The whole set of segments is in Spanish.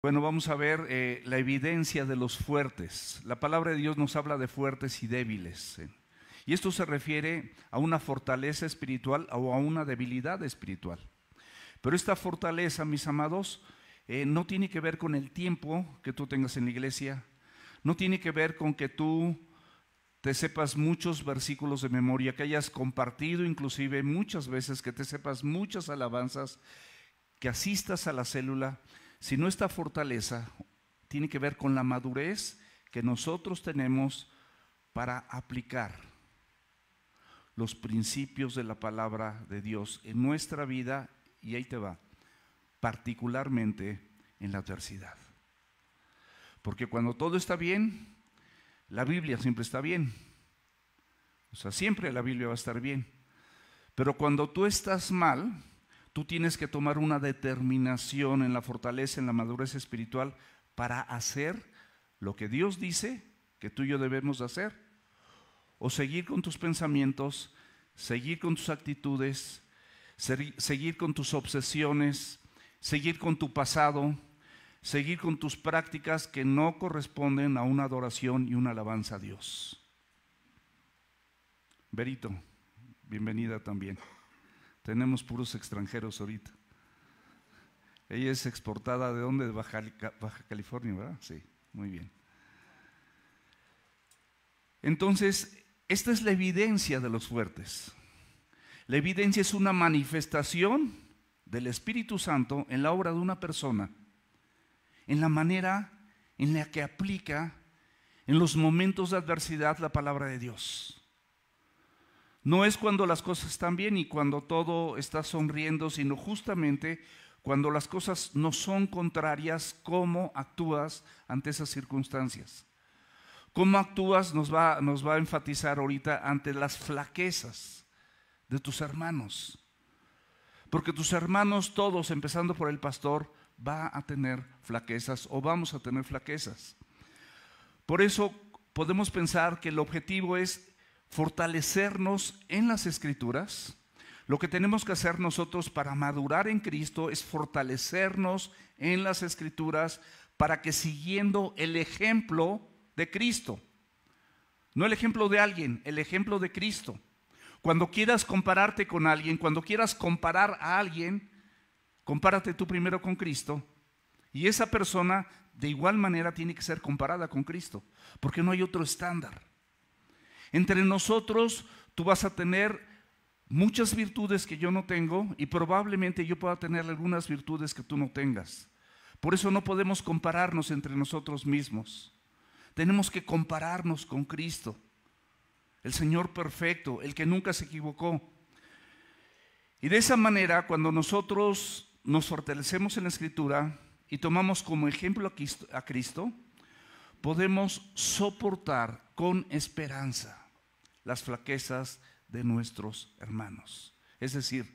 Bueno, vamos a ver la evidencia de los fuertes. La palabra de Dios nos habla de fuertes y débiles. Y esto se refiere a una fortaleza espiritual o a una debilidad espiritual. Pero esta fortaleza, mis amados, no tiene que ver con el tiempo que tú tengas en la iglesia. No tiene que ver con que tú te sepas muchos versículos de memoria, que hayas compartido inclusive muchas veces, que te sepas muchas alabanzas, que asistas a la célula. Sino esta fortaleza tiene que ver con la madurez que nosotros tenemos para aplicar los principios de la palabra de Dios en nuestra vida, y ahí te va, particularmente en la adversidad. Porque cuando todo está bien, la Biblia siempre está bien. O sea, siempre la Biblia va a estar bien. Pero cuando tú estás mal, tú tienes que tomar una determinación en la fortaleza, en la madurez espiritual, para hacer lo que Dios dice que tú y yo debemos de hacer. O seguir con tus pensamientos, seguir con tus actitudes, seguir con tus obsesiones, seguir con tu pasado, seguir con tus prácticas que no corresponden a una adoración y una alabanza a Dios. Berito, bienvenida también. Tenemos puros extranjeros ahorita. Ella es exportada ¿de dónde? De Baja California, ¿verdad? Sí, muy bien. Entonces, esta es la evidencia de los fuertes. La evidencia es una manifestación del Espíritu Santo en la obra de una persona, en la manera en la que aplica en los momentos de adversidad la palabra de Dios. No es cuando las cosas están bien y cuando todo está sonriendo, sino justamente cuando las cosas no son contrarias, cómo actúas ante esas circunstancias. Cómo actúas nos va a enfatizar ahorita ante las flaquezas de tus hermanos. Porque tus hermanos todos, empezando por el pastor, va a tener flaquezas o vamos a tener flaquezas. Por eso podemos pensar que el objetivo es fortalecernos en las Escrituras. Lo que tenemos que hacer nosotros para madurar en Cristo es fortalecernos en las Escrituras para que siguiendo el ejemplo de Cristo, no el ejemplo de alguien, el ejemplo de Cristo. Cuando quieras compararte con alguien, cuando quieras comparar a alguien, compárate tú primero con Cristo y esa persona de igual manera tiene que ser comparada con Cristo, porque no hay otro estándar. Entre nosotros tú vas a tener muchas virtudes que yo no tengo y probablemente yo pueda tener algunas virtudes que tú no tengas. Por eso no podemos compararnos entre nosotros mismos. Tenemos que compararnos con Cristo, el Señor perfecto, el que nunca se equivocó. Y de esa manera, cuando nosotros nos fortalecemos en la Escritura y tomamos como ejemplo a Cristo, podemos soportar con esperanza las flaquezas de nuestros hermanos. Es decir,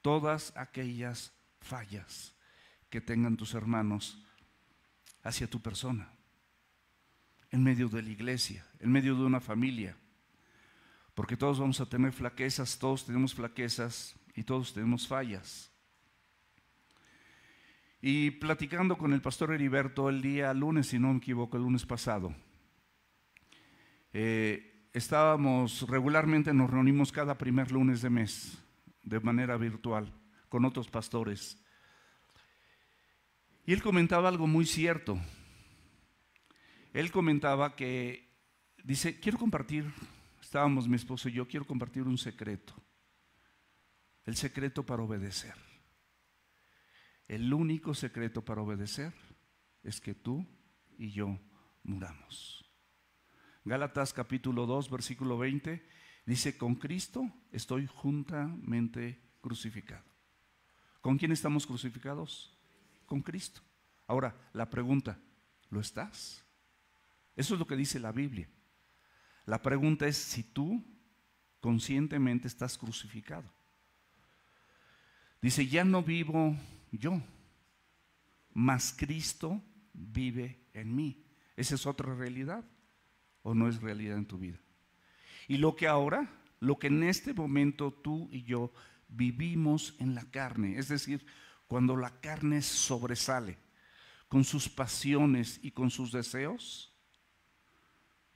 todas aquellas fallas que tengan tus hermanos hacia tu persona, en medio de la iglesia, en medio de una familia. Porque todos vamos a tener flaquezas, todos tenemos flaquezas y todos tenemos fallas. Y platicando con el pastor Heriberto el día lunes, si no me equivoco, el lunes pasado, regularmente nos reunimos cada primer lunes de mes, de manera virtual, con otros pastores. Y él comentaba algo muy cierto. Él comentaba que, dice, quiero compartir, estábamos mi esposo y yo, quiero compartir un secreto. El secreto para obedecer. El único secreto para obedecer es que tú y yo muramos. Gálatas capítulo 2, versículo 20, dice, con Cristo estoy juntamente crucificado. ¿Con quién estamos crucificados? Con Cristo. Ahora, la pregunta, ¿lo estás? Eso es lo que dice la Biblia. La pregunta es si tú conscientemente estás crucificado. Dice, ya no vivo yo, mas Cristo vive en mí. ¿Esa es otra realidad o no es realidad en tu vida? Y lo que en este momento tú y yo vivimos en la carne, es decir, cuando la carne sobresale, con sus pasiones y con sus deseos?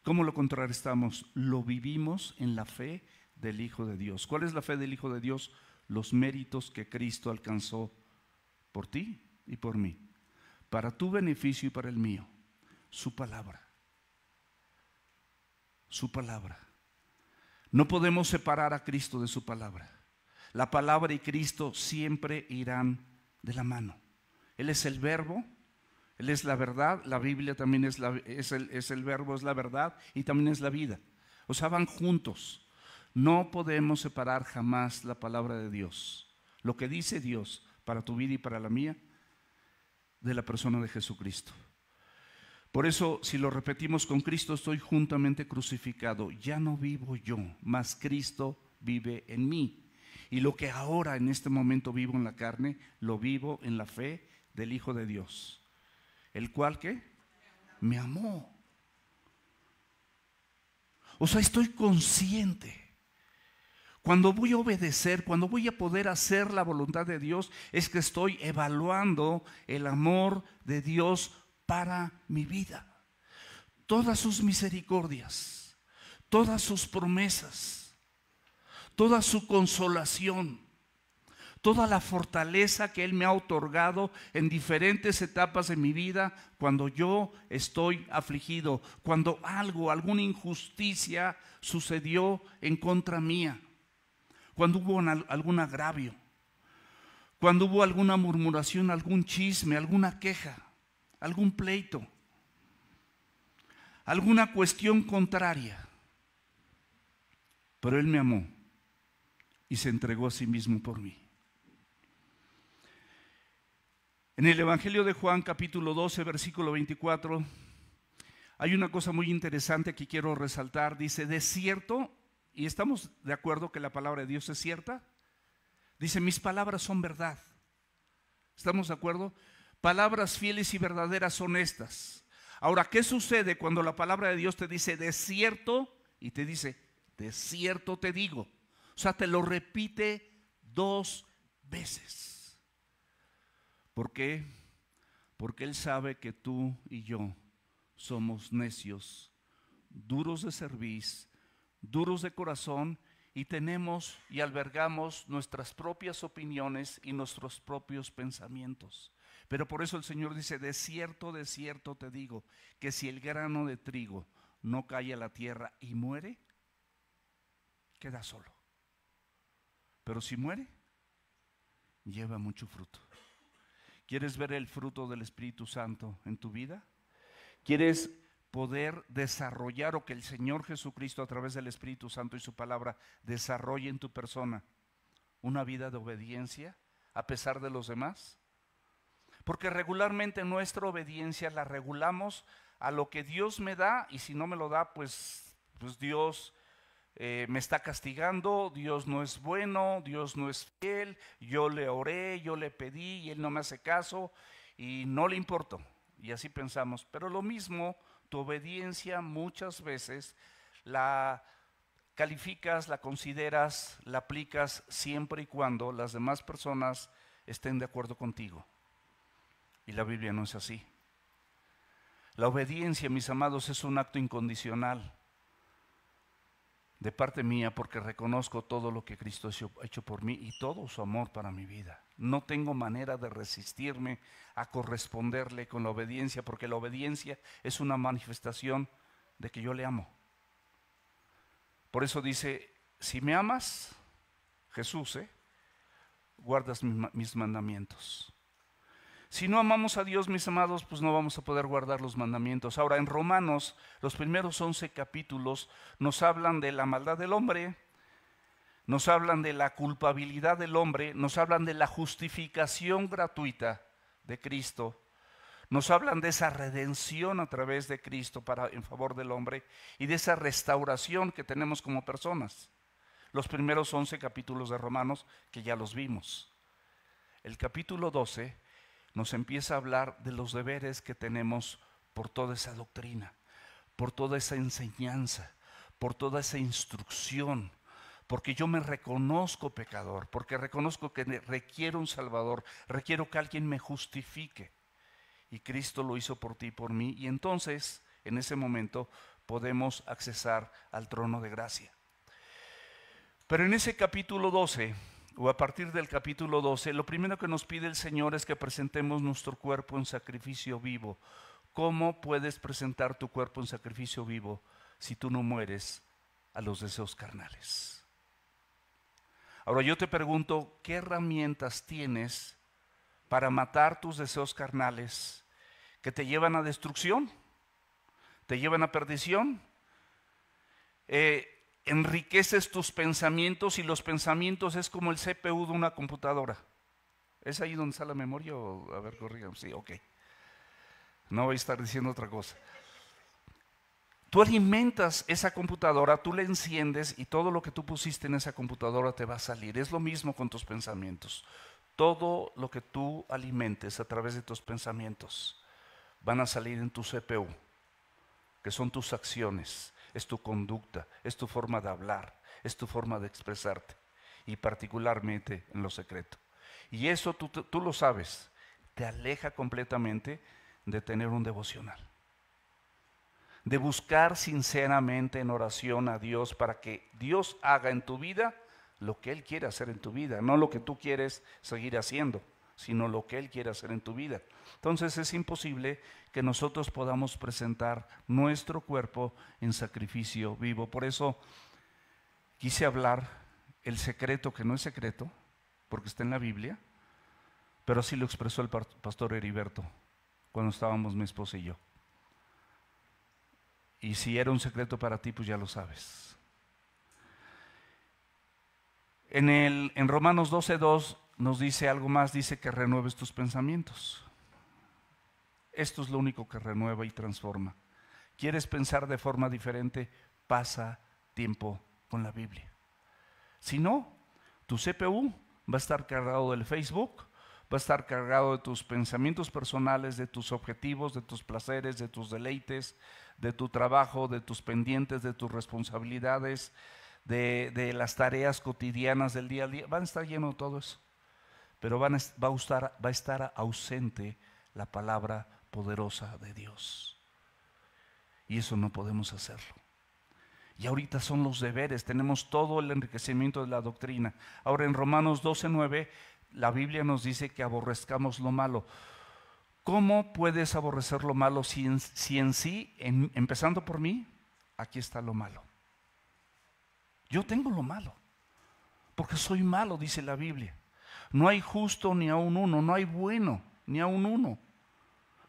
¿Cómo lo contrarrestamos? Lo vivimos en la fe del Hijo de Dios. ¿Cuál es la fe del Hijo de Dios? Los méritos que Cristo alcanzó por ti y por mí, para tu beneficio y para el mío. Su palabra. Su palabra. No podemos separar a Cristo de su palabra. La palabra y Cristo siempre irán de la mano. Él es el verbo, Él es la verdad, la Biblia también es el verbo, es la verdad y también es la vida. O sea, van juntos. No podemos separar jamás la palabra de Dios, lo que dice Dios para tu vida y para la mía, de la persona de Jesucristo. Por eso, si lo repetimos, con Cristo estoy juntamente crucificado. Ya no vivo yo, mas Cristo vive en mí. Y lo que ahora en este momento vivo en la carne, lo vivo en la fe del Hijo de Dios, el cual ¿qué? Me amó. O sea, estoy consciente. Cuando voy a obedecer, cuando voy a poder hacer la voluntad de Dios, es que estoy evaluando el amor de Dios para mi vida. Todas sus misericordias, todas sus promesas, toda su consolación, toda la fortaleza que Él me ha otorgado en diferentes etapas de mi vida, cuando yo estoy afligido, cuando alguna injusticia sucedió en contra mía, cuando hubo algún agravio, cuando hubo alguna murmuración, algún chisme, alguna queja, algún pleito, alguna cuestión contraria. Pero Él me amó y se entregó a sí mismo por mí. En el Evangelio de Juan, capítulo 12, versículo 24, hay una cosa muy interesante que quiero resaltar. Dice, de cierto, y estamos de acuerdo que la palabra de Dios es cierta. Dice, mis palabras son verdad. ¿Estamos de acuerdo? Palabras fieles y verdaderas son estas. Ahora, ¿qué sucede cuando la palabra de Dios te dice de cierto y te dice de cierto te digo? O sea, te lo repite 2 veces. ¿Por qué? Porque Él sabe que tú y yo somos necios, duros de cerviz, duros de corazón, y tenemos y albergamos nuestras propias opiniones y nuestros propios pensamientos. Pero por eso el Señor dice, de cierto te digo, que si el grano de trigo no cae a la tierra y muere, queda solo. Pero si muere, lleva mucho fruto. ¿Quieres ver el fruto del Espíritu Santo en tu vida? ¿Quieres poder desarrollar, o que el Señor Jesucristo a través del Espíritu Santo y su palabra desarrolle en tu persona una vida de obediencia a pesar de los demás? Porque regularmente nuestra obediencia la regulamos a lo que Dios me da, y si no me lo da, pues Dios me está castigando, Dios no es bueno, Dios no es fiel, yo le oré, yo le pedí y Él no me hace caso y no le importó. Y así pensamos, pero lo mismo, tu obediencia muchas veces la calificas, la consideras, la aplicas siempre y cuando las demás personas estén de acuerdo contigo. Y la Biblia no es así. La obediencia, mis amados, es un acto incondicional de parte mía, porque reconozco todo lo que Cristo ha hecho por mí y todo su amor para mi vida. No tengo manera de resistirme a corresponderle con la obediencia, porque la obediencia es una manifestación de que yo le amo. Por eso dice, si me amas, Jesús, guardas mis mandamientos. Si no amamos a Dios, mis amados, pues no vamos a poder guardar los mandamientos. Ahora, en Romanos, los primeros 11 capítulos nos hablan de la maldad del hombre, nos hablan de la culpabilidad del hombre, nos hablan de la justificación gratuita de Cristo, nos hablan de esa redención a través de Cristo en favor del hombre, y de esa restauración que tenemos como personas. Los primeros 11 capítulos de Romanos, que ya los vimos. El capítulo 12 nos empieza a hablar de los deberes que tenemos por toda esa doctrina, por toda esa enseñanza, por toda esa instrucción, porque yo me reconozco pecador, porque reconozco que requiero un Salvador, requiero que alguien me justifique. y Cristo lo hizo por ti y por mí, y entonces en ese momento podemos accesar al trono de gracia. Pero en ese capítulo 12, o a partir del capítulo 12, lo primero que nos pide el Señor es que presentemos nuestro cuerpo en sacrificio vivo. ¿Cómo puedes presentar tu cuerpo en sacrificio vivo si tú no mueres a los deseos carnales? Ahora yo te pregunto, ¿qué herramientas tienes para matar tus deseos carnales que te llevan a destrucción? ¿Te llevan a perdición? Enriqueces tus pensamientos, y los pensamientos es como el CPU de una computadora. ¿Es ahí donde está la memoria? A ver, corrígame. Sí, ok. No voy a estar diciendo otra cosa. Tú alimentas esa computadora, tú la enciendes y todo lo que tú pusiste en esa computadora te va a salir. Es lo mismo con tus pensamientos. Todo lo que tú alimentes a través de tus pensamientos van a salir en tu CPU, que son tus acciones, es tu conducta, es tu forma de hablar, es tu forma de expresarte, y particularmente en lo secreto. Y eso tú lo sabes, te aleja completamente de tener un devocional, de buscar sinceramente en oración a Dios para que Dios haga en tu vida lo que Él quiere hacer en tu vida, no lo que tú quieres seguir haciendo, sino lo que Él quiere hacer en tu vida. Entonces es imposible que nosotros podamos presentar nuestro cuerpo en sacrificio vivo. Por eso quise hablar el secreto que no es secreto, porque está en la Biblia, pero así lo expresó el pastor Heriberto cuando estábamos mi esposa y yo. Y si era un secreto para ti, pues ya lo sabes. En Romanos 12:2 nos dice algo más, dice que renueves tus pensamientos. Esto es lo único que renueva y transforma. ¿Quieres pensar de forma diferente? Pasa tiempo con la Biblia. Si no, tu CPU va a estar cargado del Facebook, va a estar cargado de tus pensamientos personales, de tus objetivos, de tus placeres, de tus deleites, de tu trabajo, de tus pendientes, de tus responsabilidades, de las tareas cotidianas del día a día. Van a estar llenos de todo eso, pero va a estar ausente la palabra poderosa de Dios, y eso no podemos hacerlo. Y ahorita son los deberes, tenemos todo el enriquecimiento de la doctrina. Ahora en Romanos 12:9 la Biblia nos dice que aborrezcamos lo malo. ¿Cómo puedes aborrecer lo malo si en sí, empezando por mí, aquí está lo malo? Yo tengo lo malo, porque soy malo, dice la Biblia. No hay justo ni aun uno, no hay bueno ni aun uno.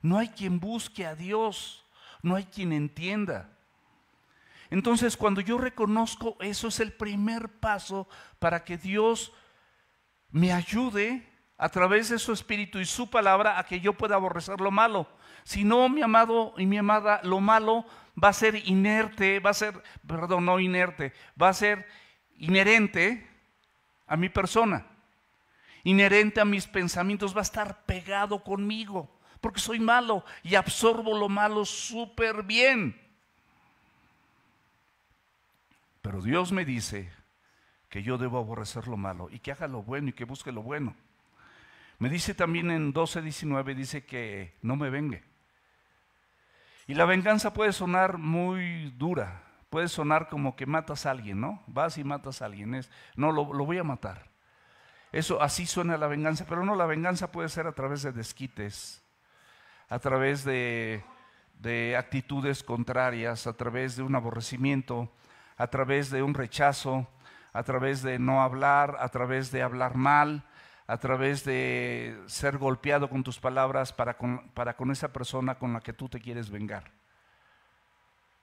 No hay quien busque a Dios, no hay quien entienda. Entonces, cuando yo reconozco eso, es el primer paso para que Dios me ayude a través de su Espíritu y su palabra a que yo pueda aborrecer lo malo. Si no, mi amado y mi amada, lo malo va a ser inerte, va a ser inherente a mi persona, inherente a mis pensamientos, va a estar pegado conmigo, porque soy malo y absorbo lo malo súper bien. Pero Dios me dice que yo debo aborrecer lo malo y que haga lo bueno y que busque lo bueno. Me dice también en 12:19, dice que no me vengue. Y la venganza puede sonar muy dura, puede sonar como que matas a alguien, ¿no? Vas y matas a alguien, no, lo voy a matar. Eso, así suena la venganza, pero no, la venganza puede ser a través de desquites, a través de actitudes contrarias, a través de un aborrecimiento, a través de un rechazo, a través de no hablar, a través de hablar mal, a través de ser golpeado con tus palabras para con esa persona con la que tú te quieres vengar.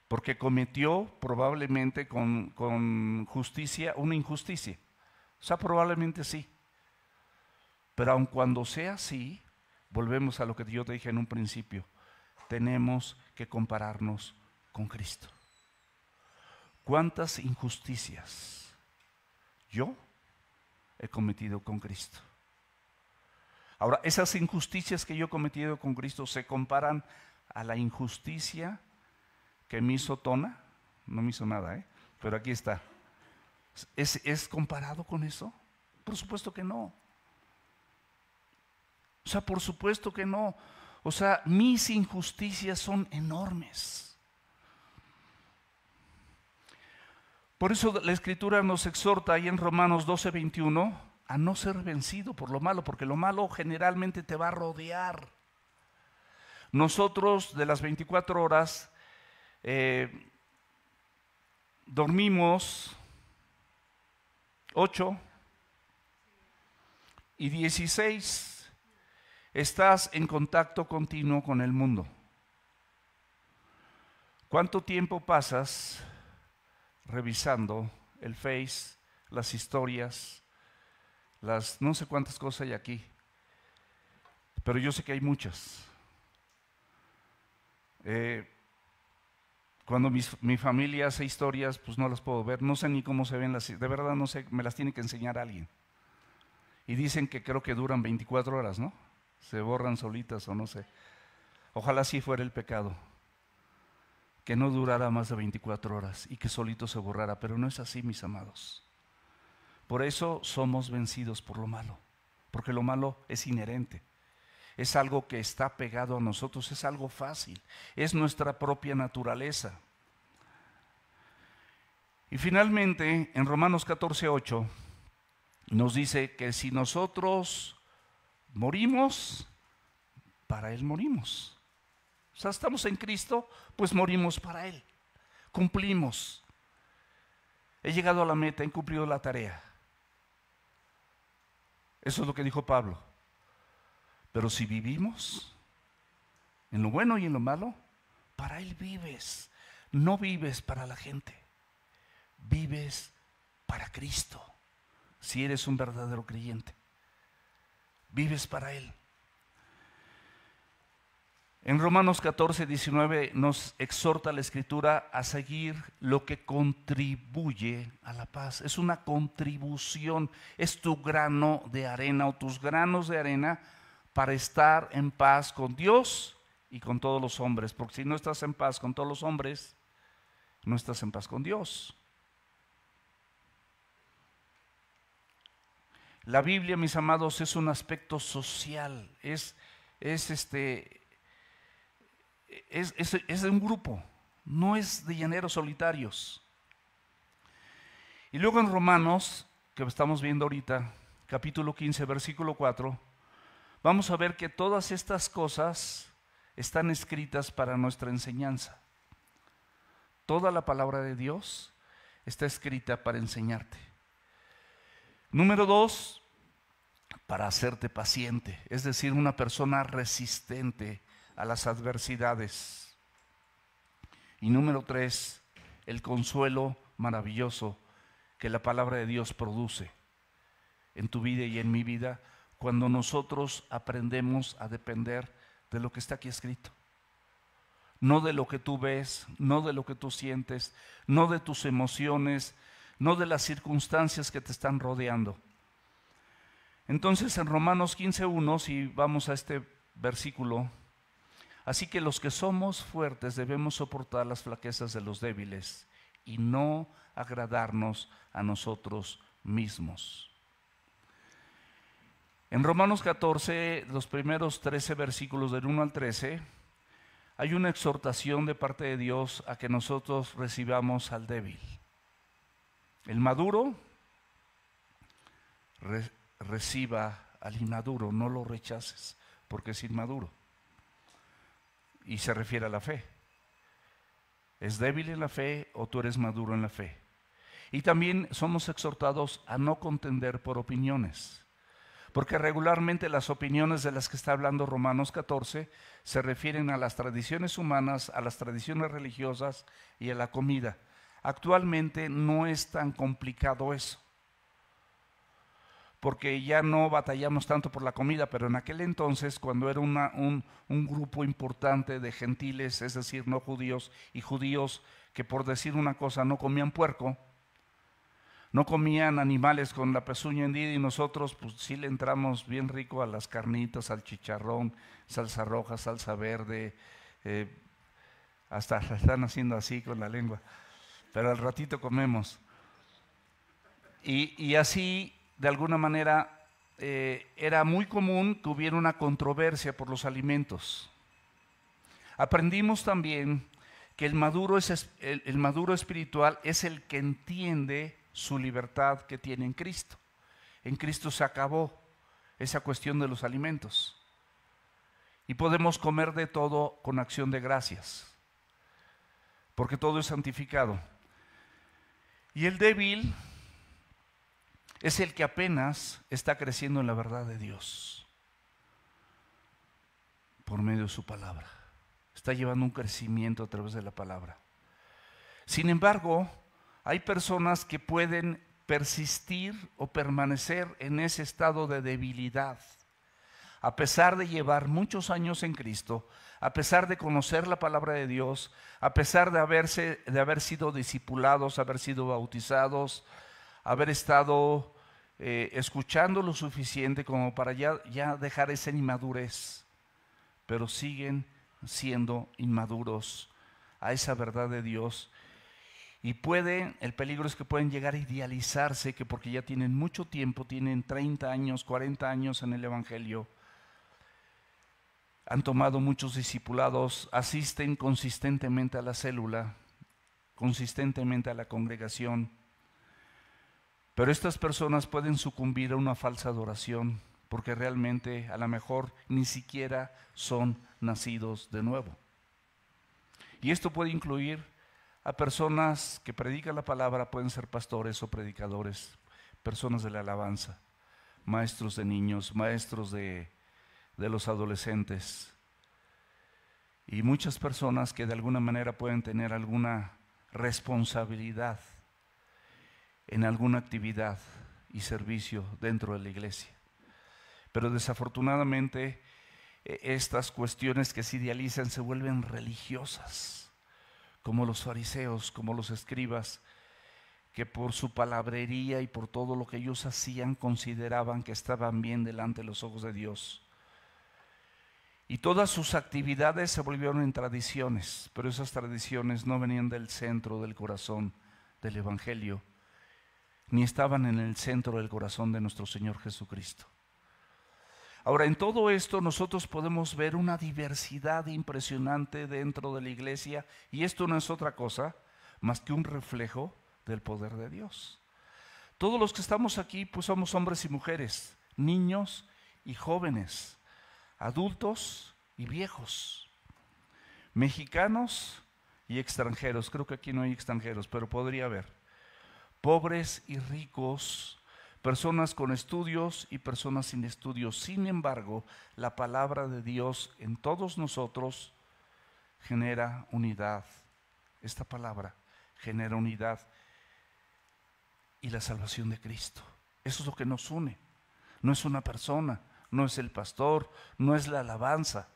Porque cometió probablemente con justicia una injusticia. O sea, probablemente sí. Pero aun cuando sea así, volvemos a lo que yo te dije en un principio. Tenemos que compararnos con Cristo. ¿Cuántas injusticias yo he cometido con Cristo? Ahora, esas injusticias que yo he cometido con Cristo se comparan a la injusticia que me hizo Tona. No me hizo nada, pero aquí está. ¿Es comparado con eso? Por supuesto que no. O sea, por supuesto que no. O sea, mis injusticias son enormes. Por eso la Escritura nos exhorta ahí en Romanos 12:21 a no ser vencido por lo malo, porque lo malo generalmente te va a rodear. Nosotros de las 24 horas dormimos 8 y 16 estás en contacto continuo con el mundo. ¿Cuánto tiempo pasas revisando el Face, las historias, las no sé cuántas cosas hay aquí? Pero yo sé que hay muchas. Cuando mi familia hace historias, pues no las puedo ver, no sé ni cómo se ven de verdad no sé, me las tiene que enseñar alguien. Y dicen que creo que duran 24 horas, ¿no? Se borran solitas o no sé. Ojalá así fuera el pecado, que no durara más de 24 horas y que solito se borrara, pero no es así, mis amados. Por eso somos vencidos por lo malo, porque lo malo es inherente. Es algo que está pegado a nosotros, es algo fácil, es nuestra propia naturaleza. Y finalmente, en Romanos 14:8, nos dice que si nosotros morimos, para Él morimos. O sea, estamos en Cristo, pues morimos para Él. Cumplimos. He llegado a la meta, he cumplido la tarea. Eso es lo que dijo Pablo. Pero si vivimos, en lo bueno y en lo malo, para Él vives. No vives para la gente, vives para Cristo. Si eres un verdadero creyente, vives para Él. En Romanos 14:19 nos exhorta la Escritura a seguir lo que contribuye a la paz. Es una contribución, es tu grano de arena o tus granos de arena para estar en paz con Dios y con todos los hombres. Porque si no estás en paz con todos los hombres, no estás en paz con Dios. La Biblia, mis amados, es un aspecto social, es de un grupo, no es de llaneros solitarios. Y luego en Romanos, que estamos viendo ahorita, capítulo 15, versículo 4, vamos a ver que todas estas cosas están escritas para nuestra enseñanza. Toda la palabra de Dios está escrita para enseñarte. Número 2, para hacerte paciente, es decir, una persona resistente a las adversidades. Y número 3, el consuelo maravilloso que la palabra de Dios produce en tu vida y en mi vida cuando nosotros aprendemos a depender de lo que está aquí escrito. No de lo que tú ves, no de lo que tú sientes, no de tus emociones, no de las circunstancias que te están rodeando. Entonces en Romanos 15:1, si vamos a este versículo, así que los que somos fuertes debemos soportar las flaquezas de los débiles y no agradarnos a nosotros mismos. En Romanos 14, los primeros 13 versículos del 1 al 13, hay una exhortación de parte de Dios a que nosotros recibamos al débil. El maduro reciba al inmaduro, no lo rechaces, porque es inmaduro. Y se refiere a la fe. ¿Es débil en la fe o tú eres maduro en la fe? Y también somos exhortados a no contender por opiniones, porque regularmente las opiniones de las que está hablando Romanos 14 se refieren a las tradiciones humanas, a las tradiciones religiosas y a la comida. Actualmente no es tan complicado eso, porque ya no batallamos tanto por la comida, pero en aquel entonces, cuando era un grupo importante de gentiles, es decir, no judíos, y judíos que por decir una cosa no comían puerco, no comían animales con la pezuña hendida, y nosotros pues sí le entramos bien rico a las carnitas, al chicharrón, salsa roja, salsa verde, hasta la están haciendo así con la lengua, pero al ratito comemos. Y así, de alguna manera, era muy común que hubiera una controversia por los alimentos. Aprendimos también que el maduro espiritual es el que entiende su libertad que tiene en Cristo. En Cristo se acabó esa cuestión de los alimentos. Y podemos comer de todo con acción de gracias, porque todo es santificado. Y el débil es el que apenas está creciendo en la verdad de Dios por medio de su palabra. Está llevando un crecimiento a través de la palabra. Sin embargo, hay personas que pueden persistir o permanecer en ese estado de debilidad, a pesar de llevar muchos años en Cristo, a pesar de conocer la palabra de Dios, a pesar de haber sido discipulados, haber sido bautizados, haber estado escuchando lo suficiente como para ya dejar esa inmadurez, pero siguen siendo inmaduros a esa verdad de Dios. Y el peligro es que pueden llegar a idealizarse, que porque ya tienen mucho tiempo, tienen 30 años, 40 años en el Evangelio, han tomado muchos discipulados, asisten consistentemente a la célula, consistentemente a la congregación, pero estas personas pueden sucumbir a una falsa adoración, porque realmente a lo mejor ni siquiera son nacidos de nuevo. Y esto puede incluir a personas que predican la palabra, pueden ser pastores o predicadores, personas de la alabanza, maestros de niños, maestros de los adolescentes, y muchas personas que de alguna manera pueden tener alguna responsabilidad en alguna actividad y servicio dentro de la iglesia. Pero desafortunadamente estas cuestiones que se idealizan se vuelven religiosas, como los fariseos, como los escribas, que por su palabrería y por todo lo que ellos hacían consideraban que estaban bien delante de los ojos de Dios. Y todas sus actividades se volvieron en tradiciones, pero esas tradiciones no venían del centro del corazón del Evangelio, ni estaban en el centro del corazón de nuestro Señor Jesucristo. Ahora, en todo esto nosotros podemos ver una diversidad impresionante dentro de la iglesia, y esto no es otra cosa más que un reflejo del poder de Dios. Todos los que estamos aquí pues somos hombres y mujeres, niños y jóvenes, adultos y viejos, mexicanos y extranjeros. Creo que aquí no hay extranjeros, pero podría haber. Pobres y ricos, personas con estudios y personas sin estudios. Sin embargo, la palabra de Dios en todos nosotros genera unidad. Esta palabra genera unidad y la salvación de Cristo. Eso es lo que nos une. No es una persona, no es el pastor, no es la alabanza.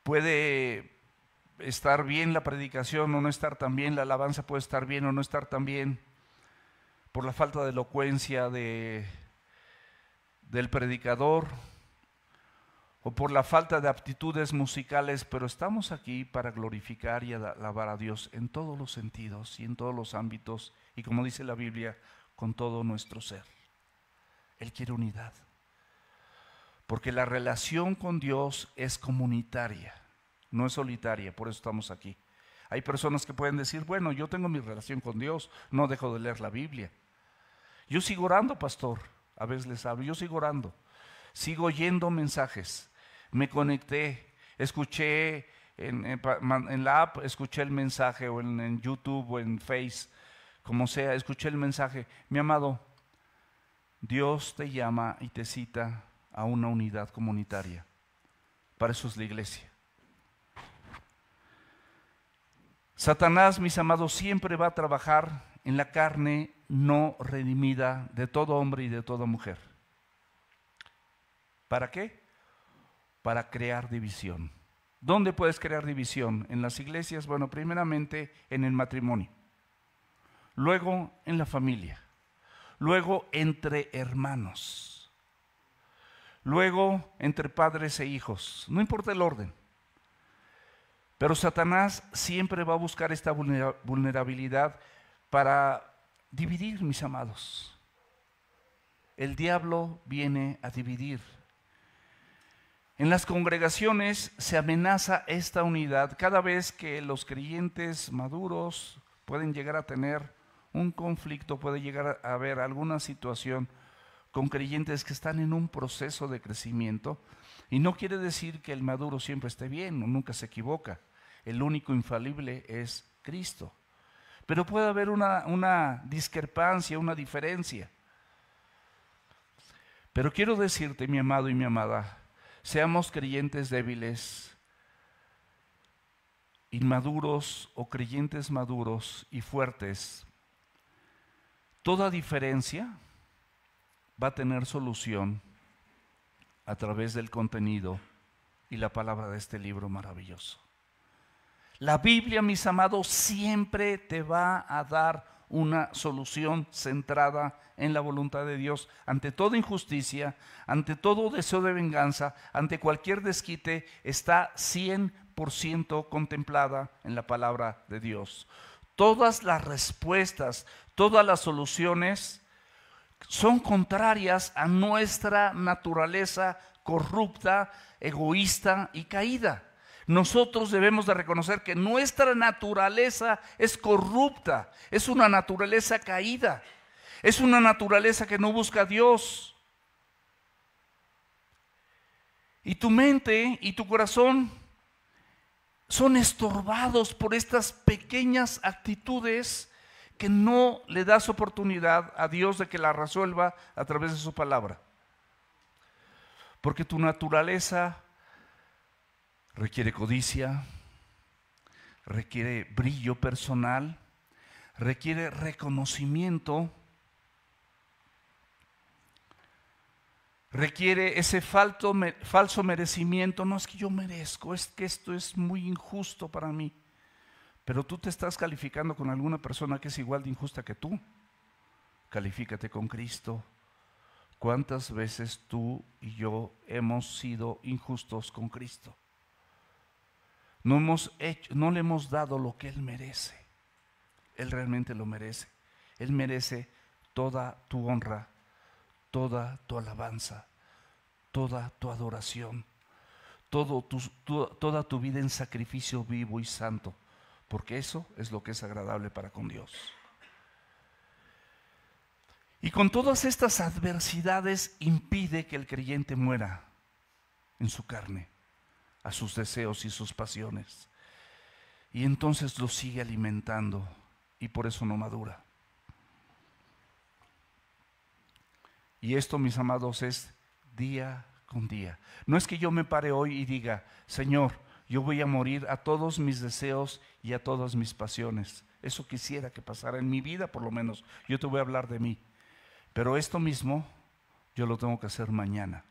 Puede estar bien la predicación o no estar tan bien, la alabanza puede estar bien o no estar tan bien, por la falta de elocuencia del predicador o por la falta de aptitudes musicales, pero estamos aquí para glorificar y alabar a Dios en todos los sentidos y en todos los ámbitos, y como dice la Biblia, con todo nuestro ser. Él quiere unidad, porque la relación con Dios es comunitaria, no es solitaria, por eso estamos aquí. Hay personas que pueden decir, bueno, yo tengo mi relación con Dios, no dejo de leer la Biblia. Yo sigo orando, pastor, a veces les hablo, yo sigo orando, sigo oyendo mensajes, me conecté, escuché en la app, escuché el mensaje, o en YouTube o en Face, como sea, escuché el mensaje. Mi amado, Dios te llama y te cita a una unidad comunitaria. Para eso es la iglesia. Satanás, mis amados, siempre va a trabajar en la carne no redimida de todo hombre y de toda mujer. ¿Para qué? Para crear división. ¿Dónde puedes crear división? En las iglesias, bueno, primeramente en el matrimonio, luego en la familia, luego entre hermanos, luego entre padres e hijos, no importa el orden. Pero Satanás siempre va a buscar esta vulnerabilidad para dividir, mis amados. El diablo viene a dividir. En las congregaciones se amenaza esta unidad cada vez que los creyentes maduros pueden llegar a tener un conflicto, puede llegar a haber alguna situación con creyentes que están en un proceso de crecimiento. Y no quiere decir que el maduro siempre esté bien o nunca se equivoca. El único infalible es Cristo. Pero puede haber una discrepancia, una diferencia. Pero quiero decirte, mi amado y mi amada, seamos creyentes débiles, inmaduros o creyentes maduros y fuertes, toda diferencia va a tener solución a través del contenido y la palabra de este libro maravilloso. La Biblia, mis amados, siempre te va a dar una solución centrada en la voluntad de Dios ante toda injusticia, ante todo deseo de venganza, ante cualquier desquite. Está 100% contemplada en la palabra de Dios. Todas las respuestas, todas las soluciones son contrarias a nuestra naturaleza corrupta, egoísta y caída. Nosotros debemos de reconocer que nuestra naturaleza es corrupta, es una naturaleza caída, es una naturaleza que no busca a Dios. Y tu mente y tu corazón son estorbados por estas pequeñas actitudes que no le das oportunidad a Dios de que la resuelva a través de su palabra. Porque tu naturaleza requiere codicia, requiere brillo personal, requiere reconocimiento, requiere ese falso merecimiento. No es que yo merezco, es que esto es muy injusto para mí. Pero tú te estás calificando con alguna persona que es igual de injusta que tú. Califícate con Cristo. ¿Cuántas veces tú y yo hemos sido injustos con Cristo? No le hemos dado lo que Él merece. Él realmente lo merece. Él merece toda tu honra, toda tu alabanza, toda tu adoración, toda tu vida en sacrificio vivo y santo, porque eso es lo que es agradable para con Dios. Y con todas estas adversidades impide que el creyente muera en su carne, a sus deseos y sus pasiones. Y entonces lo sigue alimentando y por eso no madura. Y esto, mis amados, es día con día. No es que yo me pare hoy y diga, Señor, yo voy a morir a todos mis deseos y a todas mis pasiones. Eso quisiera que pasara en mi vida, por lo menos. Yo te voy a hablar de mí. Pero esto mismo yo lo tengo que hacer mañana.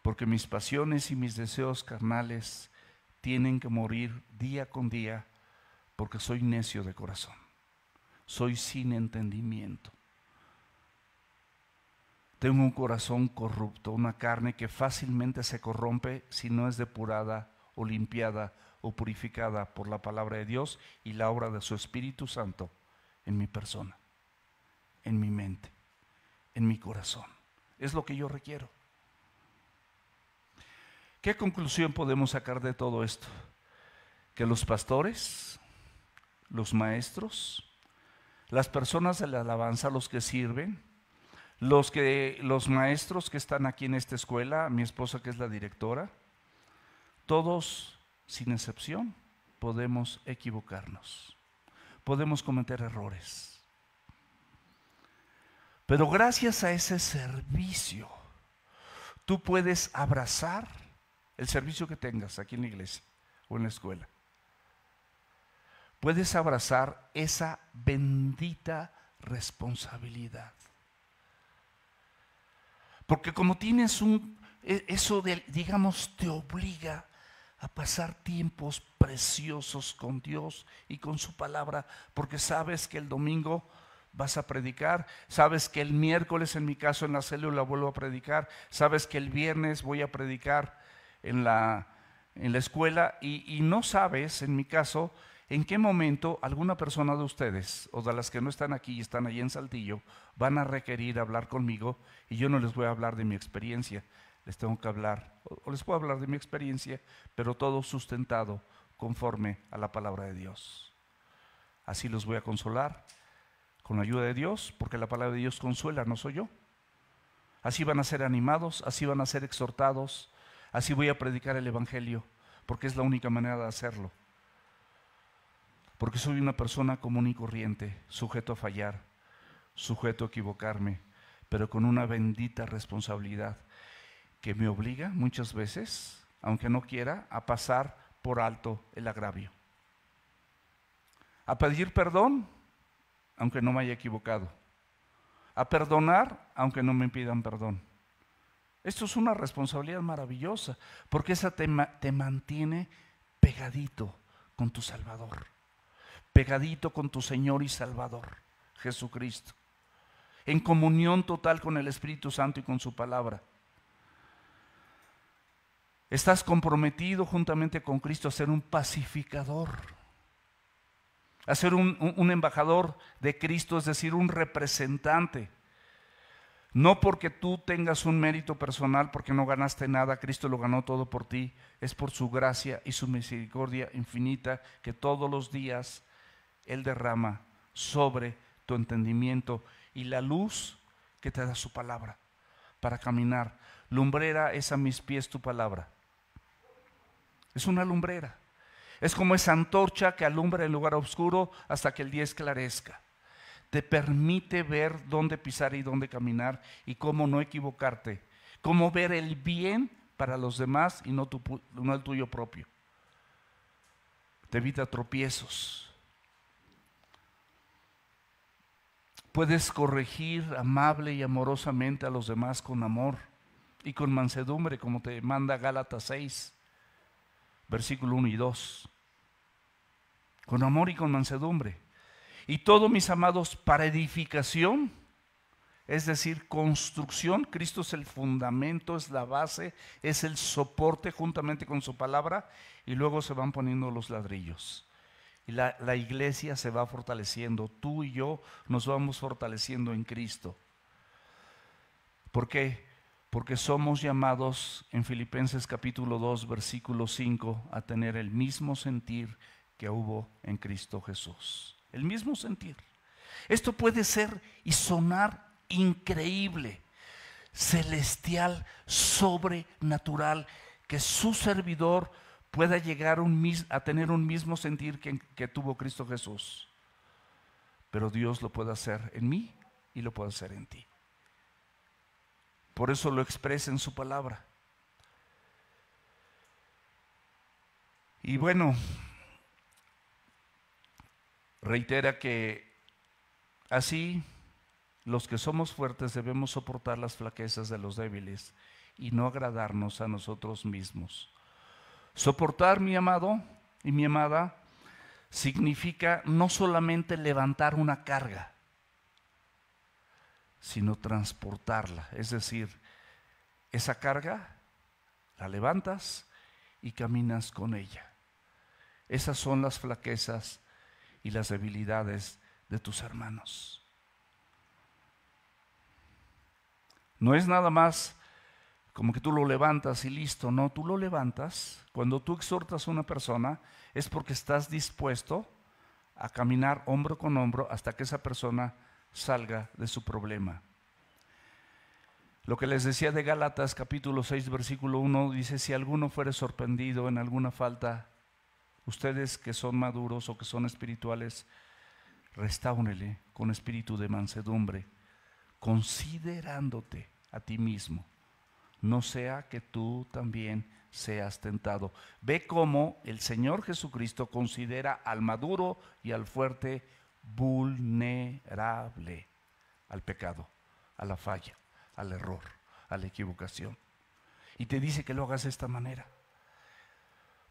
Porque mis pasiones y mis deseos carnales tienen que morir día con día, porque soy necio de corazón. Soy sin entendimiento. Tengo un corazón corrupto, una carne que fácilmente se corrompe si no es depurada o limpiada o purificada por la palabra de Dios y la obra de su Espíritu Santo en mi persona, en mi mente, en mi corazón. Es lo que yo requiero. ¿Qué conclusión podemos sacar de todo esto? Que los pastores, los maestros, las personas de la alabanza, los que sirven, los maestros que están aquí en esta escuela, mi esposa que es la directora, todos sin excepción podemos equivocarnos, podemos cometer errores. Pero gracias a ese servicio, tú puedes abrazar el servicio que tengas aquí en la iglesia o en la escuela. Puedes abrazar esa bendita responsabilidad. Porque como tienes eso digamos, te obliga a pasar tiempos preciosos con Dios y con su palabra, porque sabes que el domingo vas a predicar, sabes que el miércoles, en mi caso en la célula, vuelvo a predicar, sabes que el viernes voy a predicar en la escuela y no sabes, en mi caso, en qué momento alguna persona de ustedes o de las que no están aquí y están allí en Saltillo van a requerir hablar conmigo y yo no les voy a hablar de mi experiencia, les tengo que hablar, o les puedo hablar de mi experiencia, pero todo sustentado conforme a la palabra de Dios. Así los voy a consolar con la ayuda de Dios, porque la palabra de Dios consuela, no soy yo. Así van a ser animados, así van a ser exhortados, así voy a predicar el Evangelio, porque es la única manera de hacerlo. Porque soy una persona común y corriente, sujeto a fallar, sujeto a equivocarme, pero con una bendita responsabilidad que me obliga muchas veces, aunque no quiera, a pasar por alto el agravio. A pedir perdón, aunque no me haya equivocado. A perdonar, aunque no me pidan perdón. Esto es una responsabilidad maravillosa, porque esa te mantiene pegadito con tu Salvador, pegadito con tu Señor y Salvador, Jesucristo, en comunión total con el Espíritu Santo y con su palabra. Estás comprometido juntamente con Cristo a ser un pacificador, a ser un embajador de Cristo, es decir, un representante. No porque tú tengas un mérito personal, porque no ganaste nada, Cristo lo ganó todo por ti. Es por su gracia y su misericordia infinita que todos los días Él derrama sobre tu entendimiento y la luz que te da su palabra para caminar. Lumbrera es a mis pies tu palabra. Es una lumbrera. Es como esa antorcha que alumbra el lugar oscuro hasta que el día esclarezca. Te permite ver dónde pisar y dónde caminar y cómo no equivocarte. Cómo ver el bien para los demás y no el tuyo propio. Te evita tropiezos. Puedes corregir amable y amorosamente a los demás con amor y con mansedumbre, como te manda Gálatas 6, versículo 1 y 2. Con amor y con mansedumbre. Y todo, mis amados, para edificación, es decir, construcción. Cristo es el fundamento, es la base, es el soporte juntamente con su palabra, y luego se van poniendo los ladrillos. Y la iglesia se va fortaleciendo, tú y yo nos vamos fortaleciendo en Cristo. ¿Por qué? Porque somos llamados en Filipenses capítulo 2, versículo 5, a tener el mismo sentir que hubo en Cristo Jesús. El mismo sentir. Esto puede ser y sonar increíble, celestial, sobrenatural, que su servidor pueda llegar a tener un mismo sentir que tuvo Cristo Jesús. Pero Dios lo puede hacer en mí y lo puede hacer en ti. Por eso lo expresa en su palabra. Y bueno, reitera que así los que somos fuertes debemos soportar las flaquezas de los débiles y no agradarnos a nosotros mismos. Soportar, mi amado y mi amada, significa no solamente levantar una carga, sino transportarla. Es decir, esa carga la levantas y caminas con ella. Esas son las flaquezas y las debilidades de tus hermanos. No es nada más como que tú lo levantas y listo, no, tú lo levantas. Cuando tú exhortas a una persona es porque estás dispuesto a caminar hombro con hombro hasta que esa persona salga de su problema. Lo que les decía de Gálatas capítulo 6 versículo 1 dice: si alguno fuere sorprendido en alguna falta, ustedes que son maduros o que son espirituales, restáurele con espíritu de mansedumbre, considerándote a ti mismo, no sea que tú también seas tentado. Ve cómo el Señor Jesucristo considera al maduro y al fuerte vulnerable al pecado, a la falla, al error, a la equivocación. Y te dice que lo hagas de esta manera.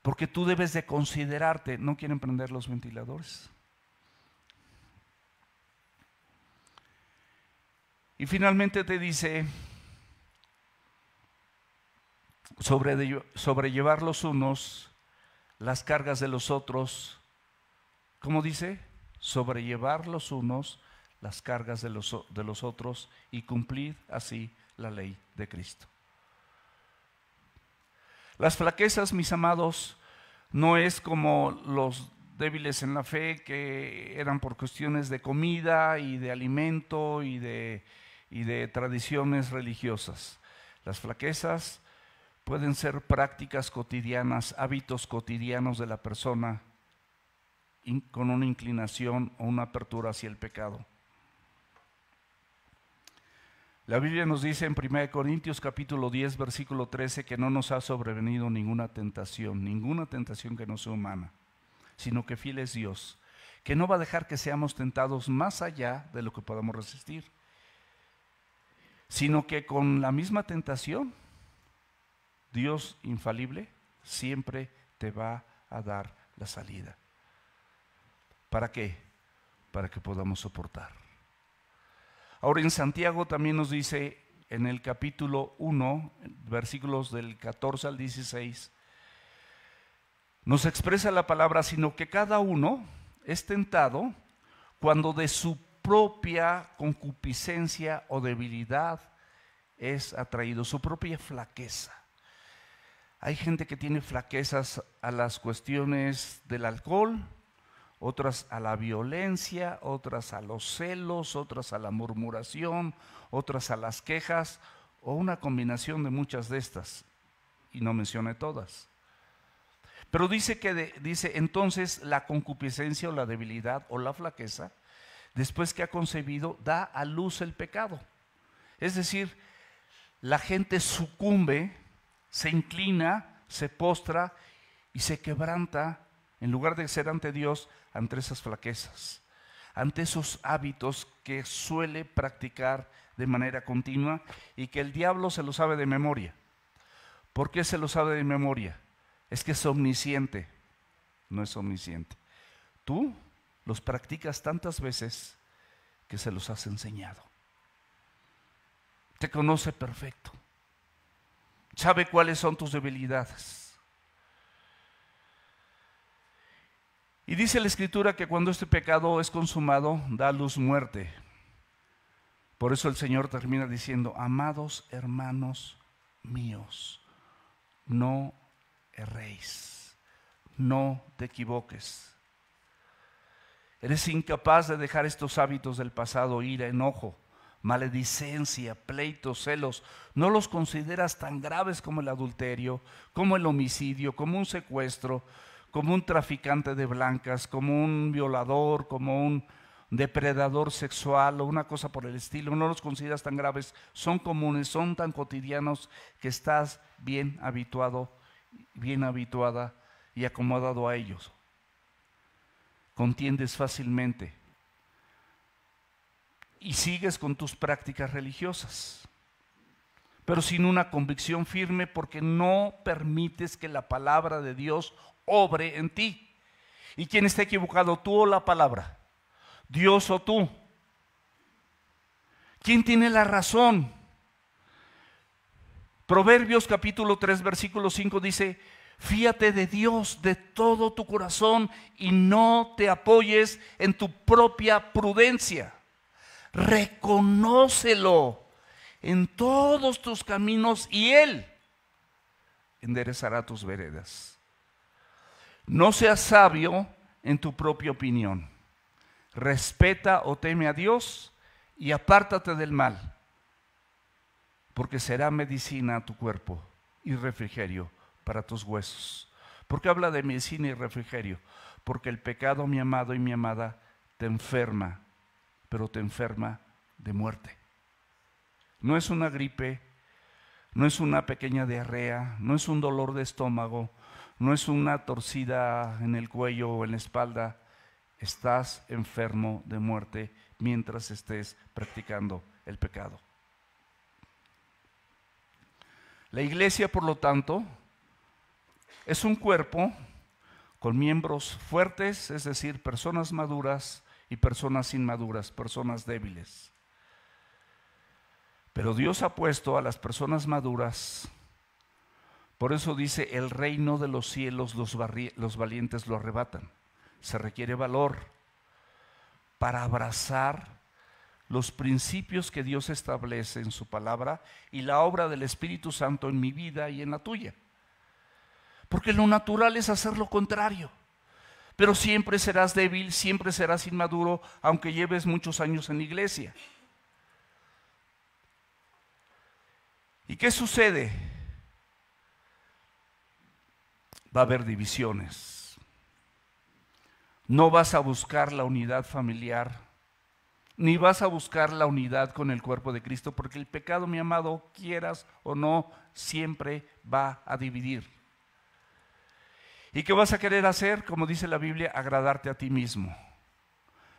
Porque tú debes de considerarte. ¿No quieren prender los ventiladores? Y finalmente te dice: sobrellevar los unos las cargas de los otros. ¿Cómo dice? Sobrellevar los unos las cargas de los otros y cumplir así la ley de Cristo. Las flaquezas, mis amados, no es como los débiles en la fe que eran por cuestiones de comida y de alimento y de tradiciones religiosas. Las flaquezas pueden ser prácticas cotidianas, hábitos cotidianos de la persona con una inclinación o una apertura hacia el pecado. La Biblia nos dice en 1 Corintios capítulo 10, versículo 13, que no nos ha sobrevenido ninguna tentación que no sea humana, sino que fiel es Dios, que no va a dejar que seamos tentados más allá de lo que podamos resistir, sino que con la misma tentación, Dios infalible siempre te va a dar la salida. ¿Para qué? Para que podamos soportar. Ahora en Santiago también nos dice en el capítulo 1, versículos del 14 al 16, nos expresa la palabra, sino que cada uno es tentado cuando de su propia concupiscencia o debilidad es atraído, su propia flaqueza. Hay gente que tiene flaquezas a las cuestiones del alcohol, otras a la violencia, otras a los celos, otras a la murmuración, otras a las quejas, o una combinación de muchas de estas, y no mencioné todas. Pero dice entonces la concupiscencia o la debilidad o la flaqueza, después que ha concebido, da a luz el pecado. Es decir, la gente sucumbe, se inclina, se postra y se quebranta, en lugar de ser ante Dios, ante esas flaquezas, ante esos hábitos que suele practicar de manera continua y que el diablo se lo sabe de memoria. ¿Por qué se lo sabe de memoria? Es que es omnisciente. No es omnisciente. Tú los practicas tantas veces que se los has enseñado. Te conoce perfecto. Sabe cuáles son tus debilidades. Y dice la Escritura que cuando este pecado es consumado, da a luz muerte. Por eso el Señor termina diciendo: amados hermanos míos, no erréis, no te equivoques. Eres incapaz de dejar estos hábitos del pasado, ira, enojo, maledicencia, pleitos, celos. No los consideras tan graves como el adulterio, como el homicidio, como un secuestro, como un traficante de blancas, como un violador, como un depredador sexual o una cosa por el estilo. No los consideras tan graves, son comunes, son tan cotidianos que estás bien habituado, bien habituada y acomodado a ellos. Contiendes fácilmente y sigues con tus prácticas religiosas, pero sin una convicción firme, porque no permites que la palabra de Dios obre en ti. ¿Y quién está equivocado, tú o la palabra? ¿Dios o tú? ¿Quién tiene la razón? Proverbios capítulo 3 versículo 5 dice: fíate de Dios de todo tu corazón y no te apoyes en tu propia prudencia. Reconócelo en todos tus caminos y Él enderezará tus veredas. No seas sabio en tu propia opinión. Respeta o teme a Dios y apártate del mal, porque será medicina a tu cuerpo y refrigerio para tus huesos. ¿Por qué habla de medicina y refrigerio? Porque el pecado, mi amado y mi amada, te enferma, pero te enferma de muerte. No es una gripe, no es una pequeña diarrea, no es un dolor de estómago, no es una torcida en el cuello o en la espalda. Estás enfermo de muerte mientras estés practicando el pecado. La iglesia, por lo tanto, es un cuerpo con miembros fuertes, es decir, personas maduras y personas inmaduras, personas débiles. Pero Dios ha puesto a las personas maduras. Por eso dice: el reino de los cielos los valientes lo arrebatan. Se requiere valor para abrazar los principios que Dios establece en su palabra y la obra del Espíritu Santo en mi vida y en la tuya. Porque lo natural es hacer lo contrario. Pero siempre serás débil, siempre serás inmaduro, aunque lleves muchos años en la iglesia. ¿Y qué sucede? Va a haber divisiones. No vas a buscar la unidad familiar, ni vas a buscar la unidad con el cuerpo de Cristo, porque el pecado, mi amado, quieras o no, siempre va a dividir. ¿Y qué vas a querer hacer? Como dice la Biblia, agradarte a ti mismo.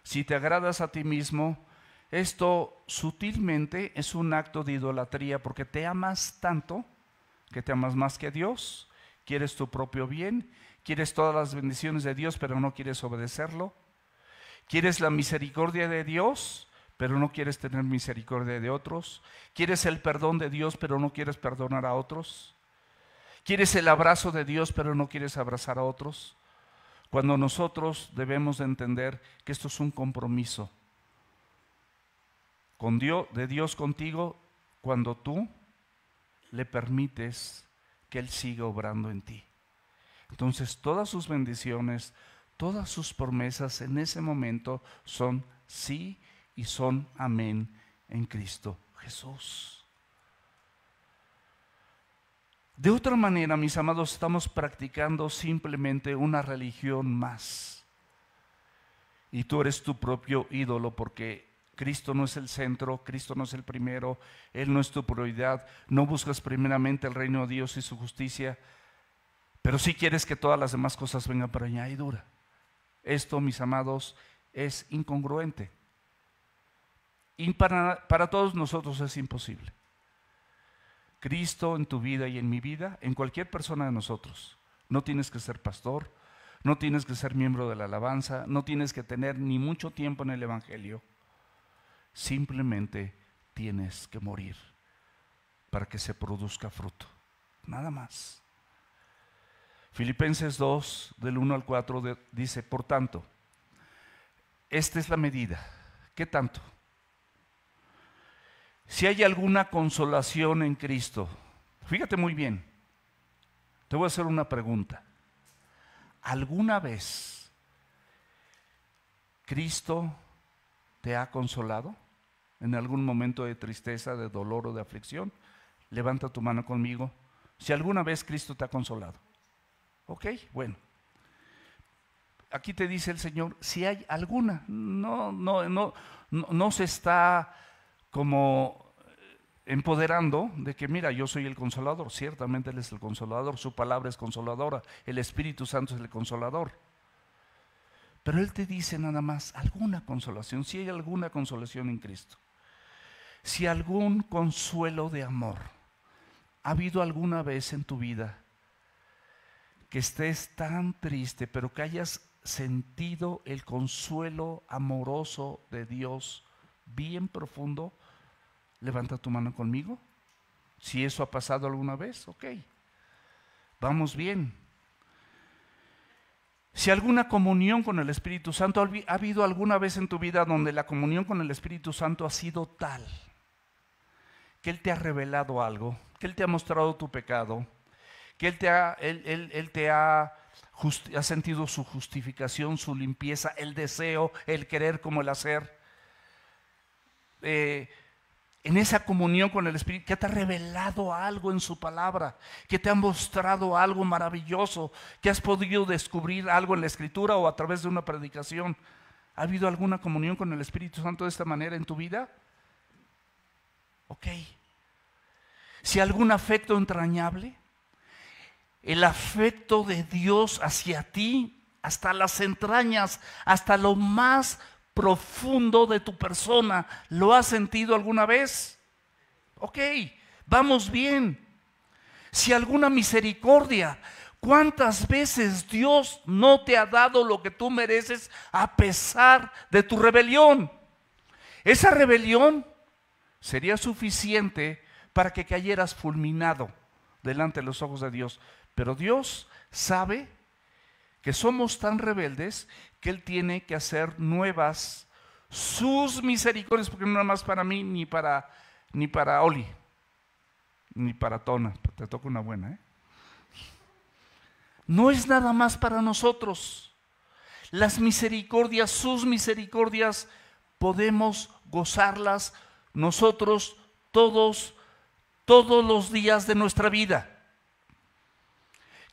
Si te agradas a ti mismo, esto sutilmente es un acto de idolatría, porque te amas tanto que te amas más que a Dios, quieres tu propio bien, quieres todas las bendiciones de Dios, pero no quieres obedecerlo. Quieres la misericordia de Dios, pero no quieres tener misericordia de otros. Quieres el perdón de Dios, pero no quieres perdonar a otros. Quieres el abrazo de Dios, pero no quieres abrazar a otros. Cuando nosotros debemos de entender que esto es un compromiso con Dios, de Dios contigo, cuando tú le permites que Él siga obrando en ti. Entonces todas sus bendiciones, todas sus promesas en ese momento son sí y son amén en Cristo Jesús. De otra manera, mis amados, estamos practicando simplemente una religión más. Y tú eres tu propio ídolo, porque Cristo no es el centro, Cristo no es el primero, Él no es tu prioridad. No buscas primeramente el reino de Dios y su justicia, pero sí quieres que todas las demás cosas vengan por añadidura. Esto, mis amados, es incongruente. Y para todos nosotros es imposible. Cristo en tu vida y en mi vida, en cualquier persona de nosotros. No tienes que ser pastor, no tienes que ser miembro de la alabanza, no tienes que tener ni mucho tiempo en el evangelio. Simplemente tienes que morir para que se produzca fruto. Nada más. Filipenses 2, del 1 al 4 dice, por tanto, esta es la medida. ¿Qué tanto? Si hay alguna consolación en Cristo, fíjate muy bien, te voy a hacer una pregunta. ¿Alguna vez Cristo te ha consolado en algún momento de tristeza, de dolor o de aflicción? Levanta tu mano conmigo. Si alguna vez Cristo te ha consolado. Ok, bueno. Aquí te dice el Señor, si hay alguna, no se está como empoderando de que mira, yo soy el consolador. Ciertamente Él es el consolador, su palabra es consoladora, el Espíritu Santo es el consolador. Pero Él te dice nada más alguna consolación, si hay alguna consolación en Cristo. Si algún consuelo de amor ha habido alguna vez en tu vida que estés tan triste, pero que hayas sentido el consuelo amoroso de Dios bien profundo, levanta tu mano conmigo. Si eso ha pasado alguna vez, ok, vamos bien. Si alguna comunión con el Espíritu Santo ha habido alguna vez en tu vida donde la comunión con el Espíritu Santo ha sido tal que Él te ha revelado algo, que Él te ha mostrado tu pecado, que Él te ha sentido su justificación, su limpieza, el deseo, el querer como el hacer. En esa comunión con el Espíritu, que te ha revelado algo en su palabra, que te ha mostrado algo maravilloso, que has podido descubrir algo en la Escritura o a través de una predicación. ¿Ha habido alguna comunión con el Espíritu Santo de esta manera en tu vida? Ok. Si algún afecto entrañable, el afecto de Dios hacia ti, hasta las entrañas, hasta lo más profundo de tu persona, ¿lo has sentido alguna vez? Ok, vamos bien. Si alguna misericordia, ¿cuántas veces Dios no te ha dado lo que tú mereces a pesar de tu rebelión? Esa rebelión sería suficiente para que cayeras fulminado delante de los ojos de Dios. Pero Dios sabe que somos tan rebeldes que Él tiene que hacer nuevas sus misericordias, porque no nada más para mí, ni para Oli, ni para Tona. Te toca una buena, no es nada más para nosotros. Las misericordias, sus misericordias, podemos gozarlas nosotros todos los días de nuestra vida.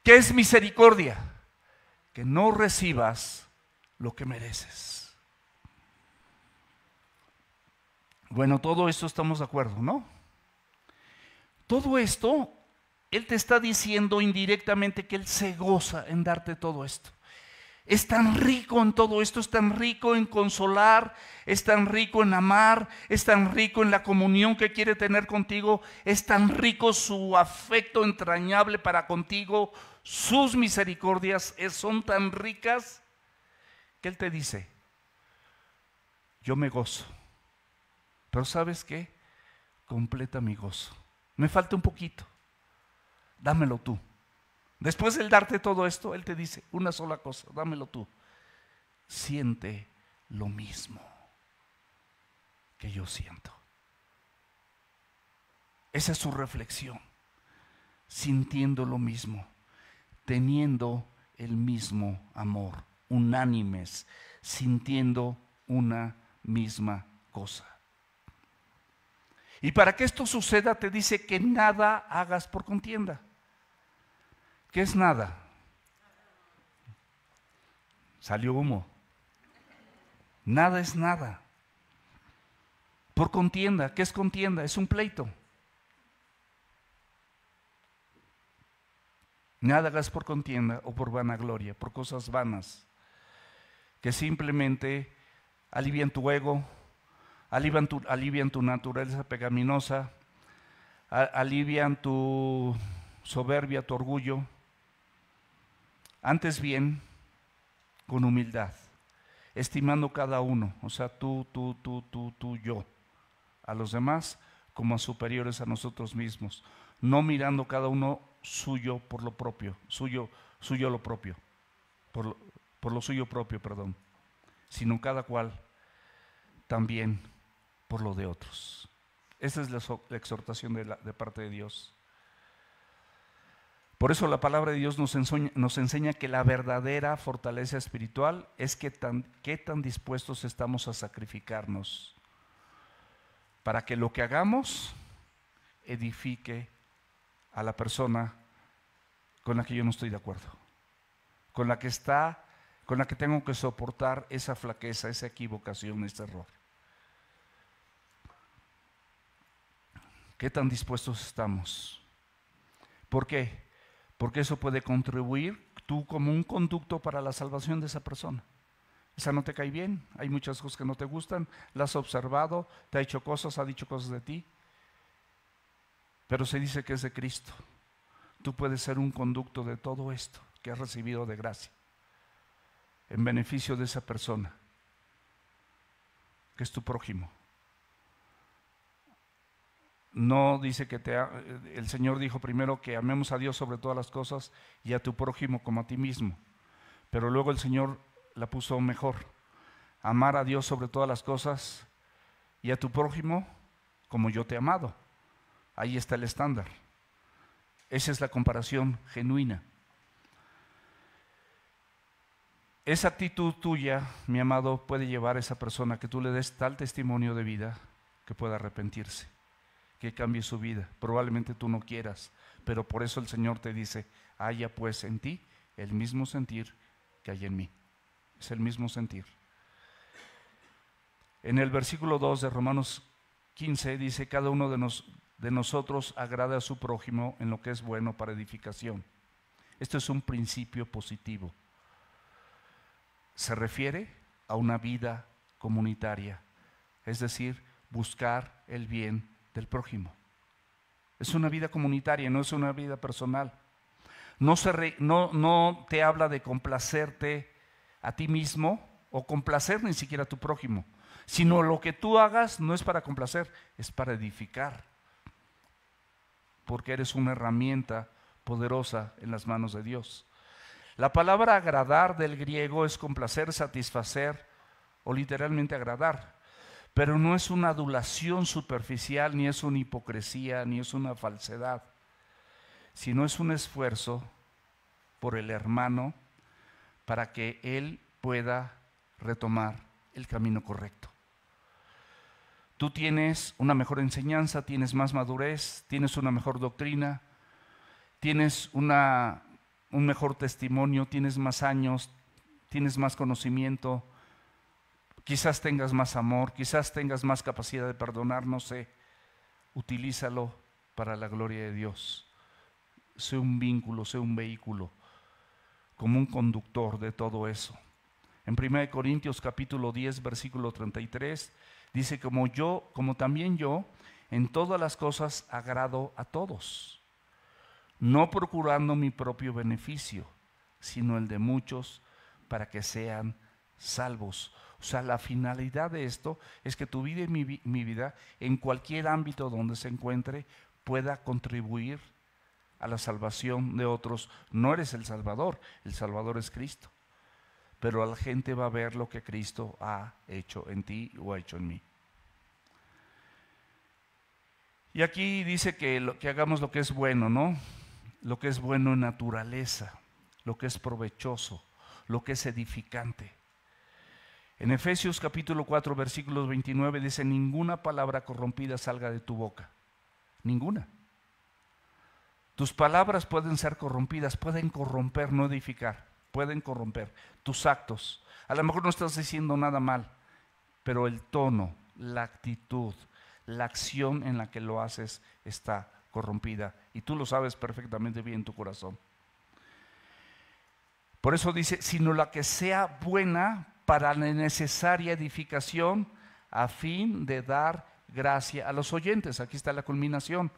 ¿Qué es misericordia? Que no recibas lo que mereces. Bueno, todo esto estamos de acuerdo, ¿no? Todo esto, Él te está diciendo indirectamente que Él se goza en darte todo esto. Es tan rico en todo esto, es tan rico en consolar, es tan rico en amar, es tan rico en la comunión que quiere tener contigo, es tan rico su afecto entrañable para contigo, sus misericordias son tan ricas que Él te dice, yo me gozo, pero ¿sabes qué? Completa mi gozo, me falta un poquito, dámelo tú. Después de darte todo esto, Él te dice una sola cosa, dámelo tú. Siente lo mismo que yo siento. Esa es su reflexión. Sintiendo lo mismo, teniendo el mismo amor, unánimes, sintiendo una misma cosa. Y para que esto suceda, te dice que nada hagas por contienda. ¿Qué es nada? Salió humo. Nada es nada. Por contienda, ¿qué es contienda? Es un pleito. Nada hagas por contienda o por vanagloria, por cosas vanas, que simplemente alivian tu ego, alivian tu naturaleza pecaminosa, alivian tu soberbia, tu orgullo. Antes bien, con humildad, estimando cada uno, o sea, tú, yo, a los demás como a superiores a nosotros mismos, no mirando cada uno suyo por lo propio, suyo lo propio, por lo suyo propio, perdón, sino cada cual también por lo de otros. Esa es la exhortación de parte de Dios. Por eso la palabra de Dios nos enseña que la verdadera fortaleza espiritual es qué tan dispuestos estamos a sacrificarnos para que lo que hagamos edifique a la persona con la que yo no estoy de acuerdo, con la que tengo que soportar esa flaqueza, esa equivocación, ese error. ¿Qué tan dispuestos estamos? ¿Por qué? Porque eso puede contribuir tú como un conducto para la salvación de esa persona. Esa no te cae bien, hay muchas cosas que no te gustan, la has observado, te ha hecho cosas, ha dicho cosas de ti, pero se dice que es de Cristo. Tú puedes ser un conducto de todo esto que has recibido de gracia, en beneficio de esa persona, que es tu prójimo. No dice que el Señor dijo primero que amemos a Dios sobre todas las cosas y a tu prójimo como a ti mismo. Pero luego el Señor la puso mejor. Amar a Dios sobre todas las cosas y a tu prójimo como yo te he amado. Ahí está el estándar. Esa es la comparación genuina. Esa actitud tuya, mi amado, puede llevar a esa persona a que tú le des tal testimonio de vida que pueda arrepentirse, que cambie su vida. Probablemente tú no quieras, pero por eso el Señor te dice, haya pues en ti el mismo sentir que hay en mí. Es el mismo sentir. En el versículo 2 de Romanos 15 dice, cada uno de nosotros agrada a su prójimo en lo que es bueno para edificación. Esto es un principio positivo. Se refiere a una vida comunitaria, es decir, buscar el bien del prójimo. Es una vida comunitaria, no es una vida personal. No te habla de complacerte a ti mismo o complacer ni siquiera a tu prójimo, sino lo que tú hagas no es para complacer, es para edificar, porque eres una herramienta poderosa en las manos de Dios. La palabra agradar del griego es complacer, satisfacer o literalmente agradar. Pero no es una adulación superficial, ni es una hipocresía, ni es una falsedad, sino es un esfuerzo por el hermano para que él pueda retomar el camino correcto. Tú tienes una mejor enseñanza, tienes más madurez, tienes una mejor doctrina, tienes un mejor testimonio, tienes más años, tienes más conocimiento, quizás tengas más amor, quizás tengas más capacidad de perdonar, no sé. Utilízalo para la gloria de Dios. Sé un vínculo, sé un vehículo, como un conductor de todo eso. En 1 Corintios capítulo 10, versículo 33, dice, como también yo, en todas las cosas agrado a todos, no procurando mi propio beneficio, sino el de muchos, para que sean salvos. O sea, la finalidad de esto es que tu vida y mi vida, en cualquier ámbito donde se encuentre, pueda contribuir a la salvación de otros. No eres el Salvador es Cristo. Pero la gente va a ver lo que Cristo ha hecho en ti o ha hecho en mí. Y aquí dice que hagamos lo que es bueno, ¿no? Lo que es bueno en naturaleza, lo que es provechoso, lo que es edificante. En Efesios capítulo 4, versículos 29 dice, ninguna palabra corrompida salga de tu boca. Ninguna. Tus palabras pueden ser corrompidas, pueden corromper, no edificar, pueden corromper. Tus actos, a lo mejor no estás diciendo nada mal, pero el tono, la actitud, la acción en la que lo haces está corrompida. Y tú lo sabes perfectamente bien en tu corazón. Por eso dice, sino la que sea buena para la necesaria edificación, a fin de dar gracia a los oyentes. Aquí está la culminación.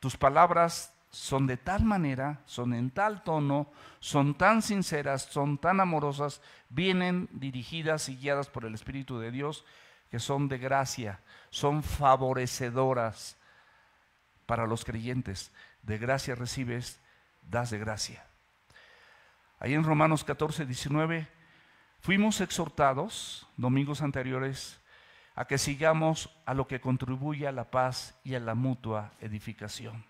Tus palabras son de tal manera, son en tal tono, son tan sinceras, son tan amorosas, vienen dirigidas y guiadas por el Espíritu de Dios, que son de gracia, son favorecedoras para los creyentes. De gracia recibes, das de gracia. Ahí en Romanos 14, 19, fuimos exhortados, domingos anteriores, a que sigamos a lo que contribuye a la paz y a la mutua edificación.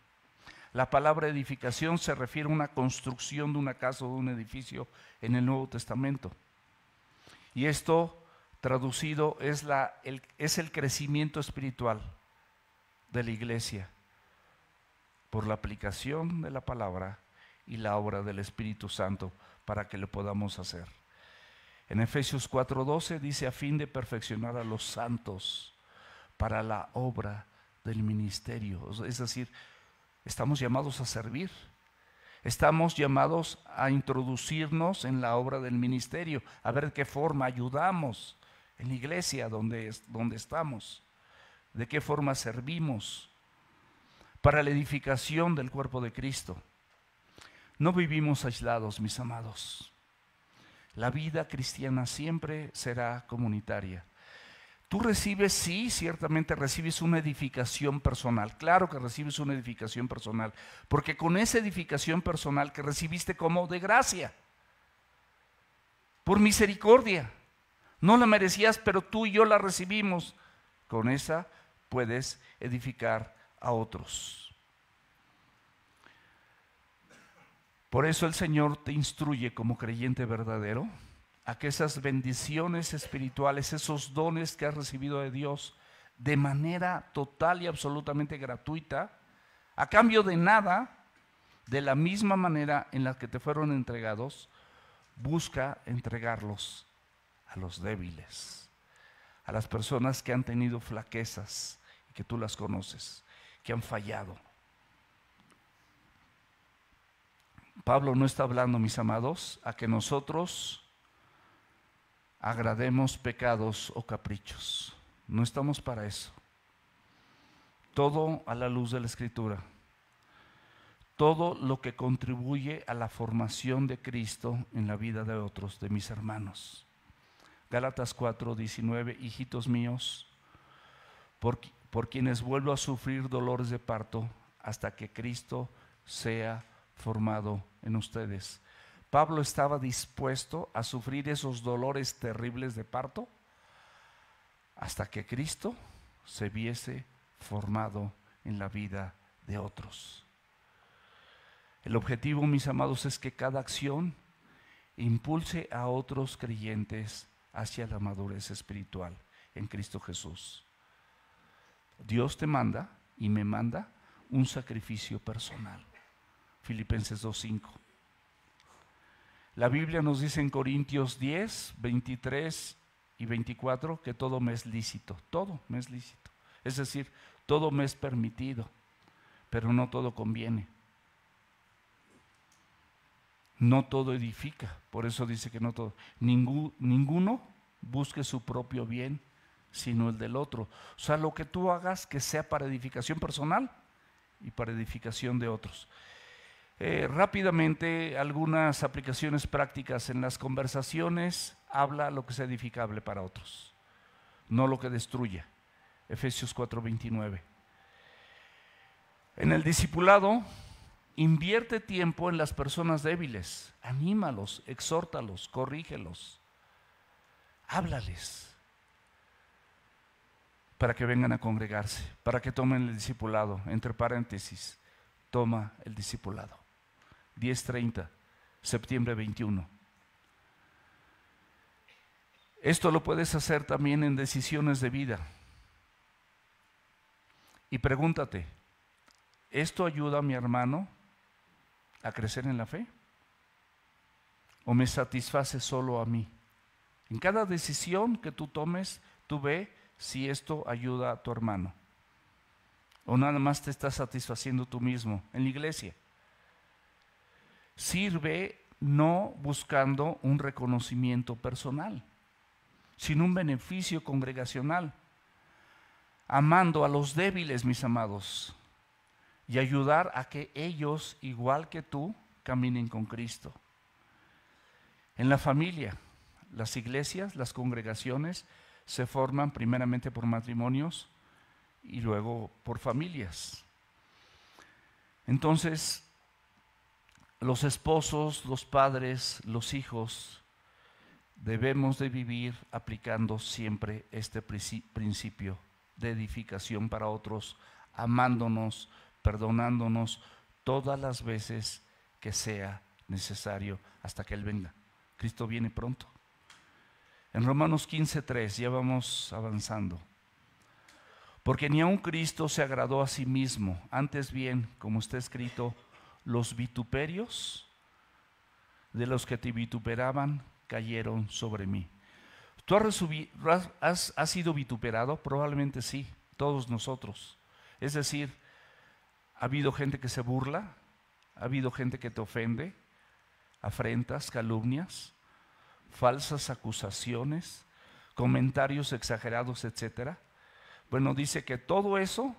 La palabra edificación se refiere a una construcción de una casa o de un edificio en el Nuevo Testamento. Y esto, traducido, es el crecimiento espiritual de la iglesia por la aplicación de la palabra y la obra del Espíritu Santo para que lo podamos hacer. En Efesios 4:12 dice, a fin de perfeccionar a los santos para la obra del ministerio. Es decir, estamos llamados a servir. Estamos llamados a introducirnos en la obra del ministerio, a ver de qué forma ayudamos en la iglesia donde estamos, de qué forma servimos para la edificación del cuerpo de Cristo. No vivimos aislados, mis amados. La vida cristiana siempre será comunitaria. Tú recibes, sí, ciertamente recibes una edificación personal. Claro que recibes una edificación personal, porque con esa edificación personal que recibiste como de gracia, por misericordia, no la merecías, pero tú y yo la recibimos. Con esa puedes edificar a otros. Por eso el Señor te instruye como creyente verdadero a que esas bendiciones espirituales, esos dones que has recibido de Dios de manera total y absolutamente gratuita, a cambio de nada, de la misma manera en la que te fueron entregados, busca entregarlos a los débiles, a las personas que han tenido flaquezas y que tú las conoces, que han fallado. Pablo no está hablando, mis amados, a que nosotros agrademos pecados o caprichos. No estamos para eso. Todo a la luz de la Escritura. Todo lo que contribuye a la formación de Cristo en la vida de otros, de mis hermanos. Gálatas 4:19, hijitos míos, por quienes vuelvo a sufrir dolores de parto hasta que Cristo sea formado en ustedes. Pablo estaba dispuesto a sufrir esos dolores terribles de parto hasta que Cristo se viese formado en la vida de otros. El objetivo, mis amados, es que cada acción impulse a otros creyentes hacia la madurez espiritual en Cristo Jesús. Dios te manda y me manda un sacrificio personal. Filipenses 2:5. La Biblia nos dice en Corintios 10, 23 y 24 que todo me es lícito, todo me es lícito. Es decir, todo me es permitido, pero no todo conviene. No todo edifica, por eso dice que no todo. Ninguno busque su propio bien, sino el del otro. O sea, lo que tú hagas que sea para edificación personal y para edificación de otros. Rápidamente, algunas aplicaciones prácticas en las conversaciones. Habla lo que sea edificable para otros, no lo que destruya. Efesios 4:29. En el discipulado, invierte tiempo en las personas débiles, anímalos, exhórtalos, corrígelos, háblales para que vengan a congregarse, para que tomen el discipulado. Entre paréntesis, toma el discipulado. 10:30, septiembre 21. Esto lo puedes hacer también en decisiones de vida. Y pregúntate, ¿esto ayuda a mi hermano a crecer en la fe? ¿O me satisface solo a mí? En cada decisión que tú tomes, tú ve si esto ayuda a tu hermano. ¿O nada más te estás satisfaciendo tú mismo en la iglesia? Sirve no buscando un reconocimiento personal, sino un beneficio congregacional, amando a los débiles, mis amados, y ayudar a que ellos, igual que tú, caminen con Cristo. En la familia, las iglesias, las congregaciones se forman primeramente por matrimonios y luego por familias. Entonces, los esposos, los padres, los hijos, debemos de vivir aplicando siempre este principio de edificación para otros, amándonos, perdonándonos todas las veces que sea necesario hasta que Él venga. Cristo viene pronto. En Romanos 15:3, ya vamos avanzando. Porque ni aun Cristo se agradó a sí mismo, antes bien, como está escrito, los vituperios de los que te vituperaban cayeron sobre mí. ¿Tú has sido vituperado? Probablemente sí, todos nosotros. Es decir, ha habido gente que se burla, ha habido gente que te ofende, afrentas, calumnias, falsas acusaciones, comentarios exagerados, etcétera. Bueno, dice que todo eso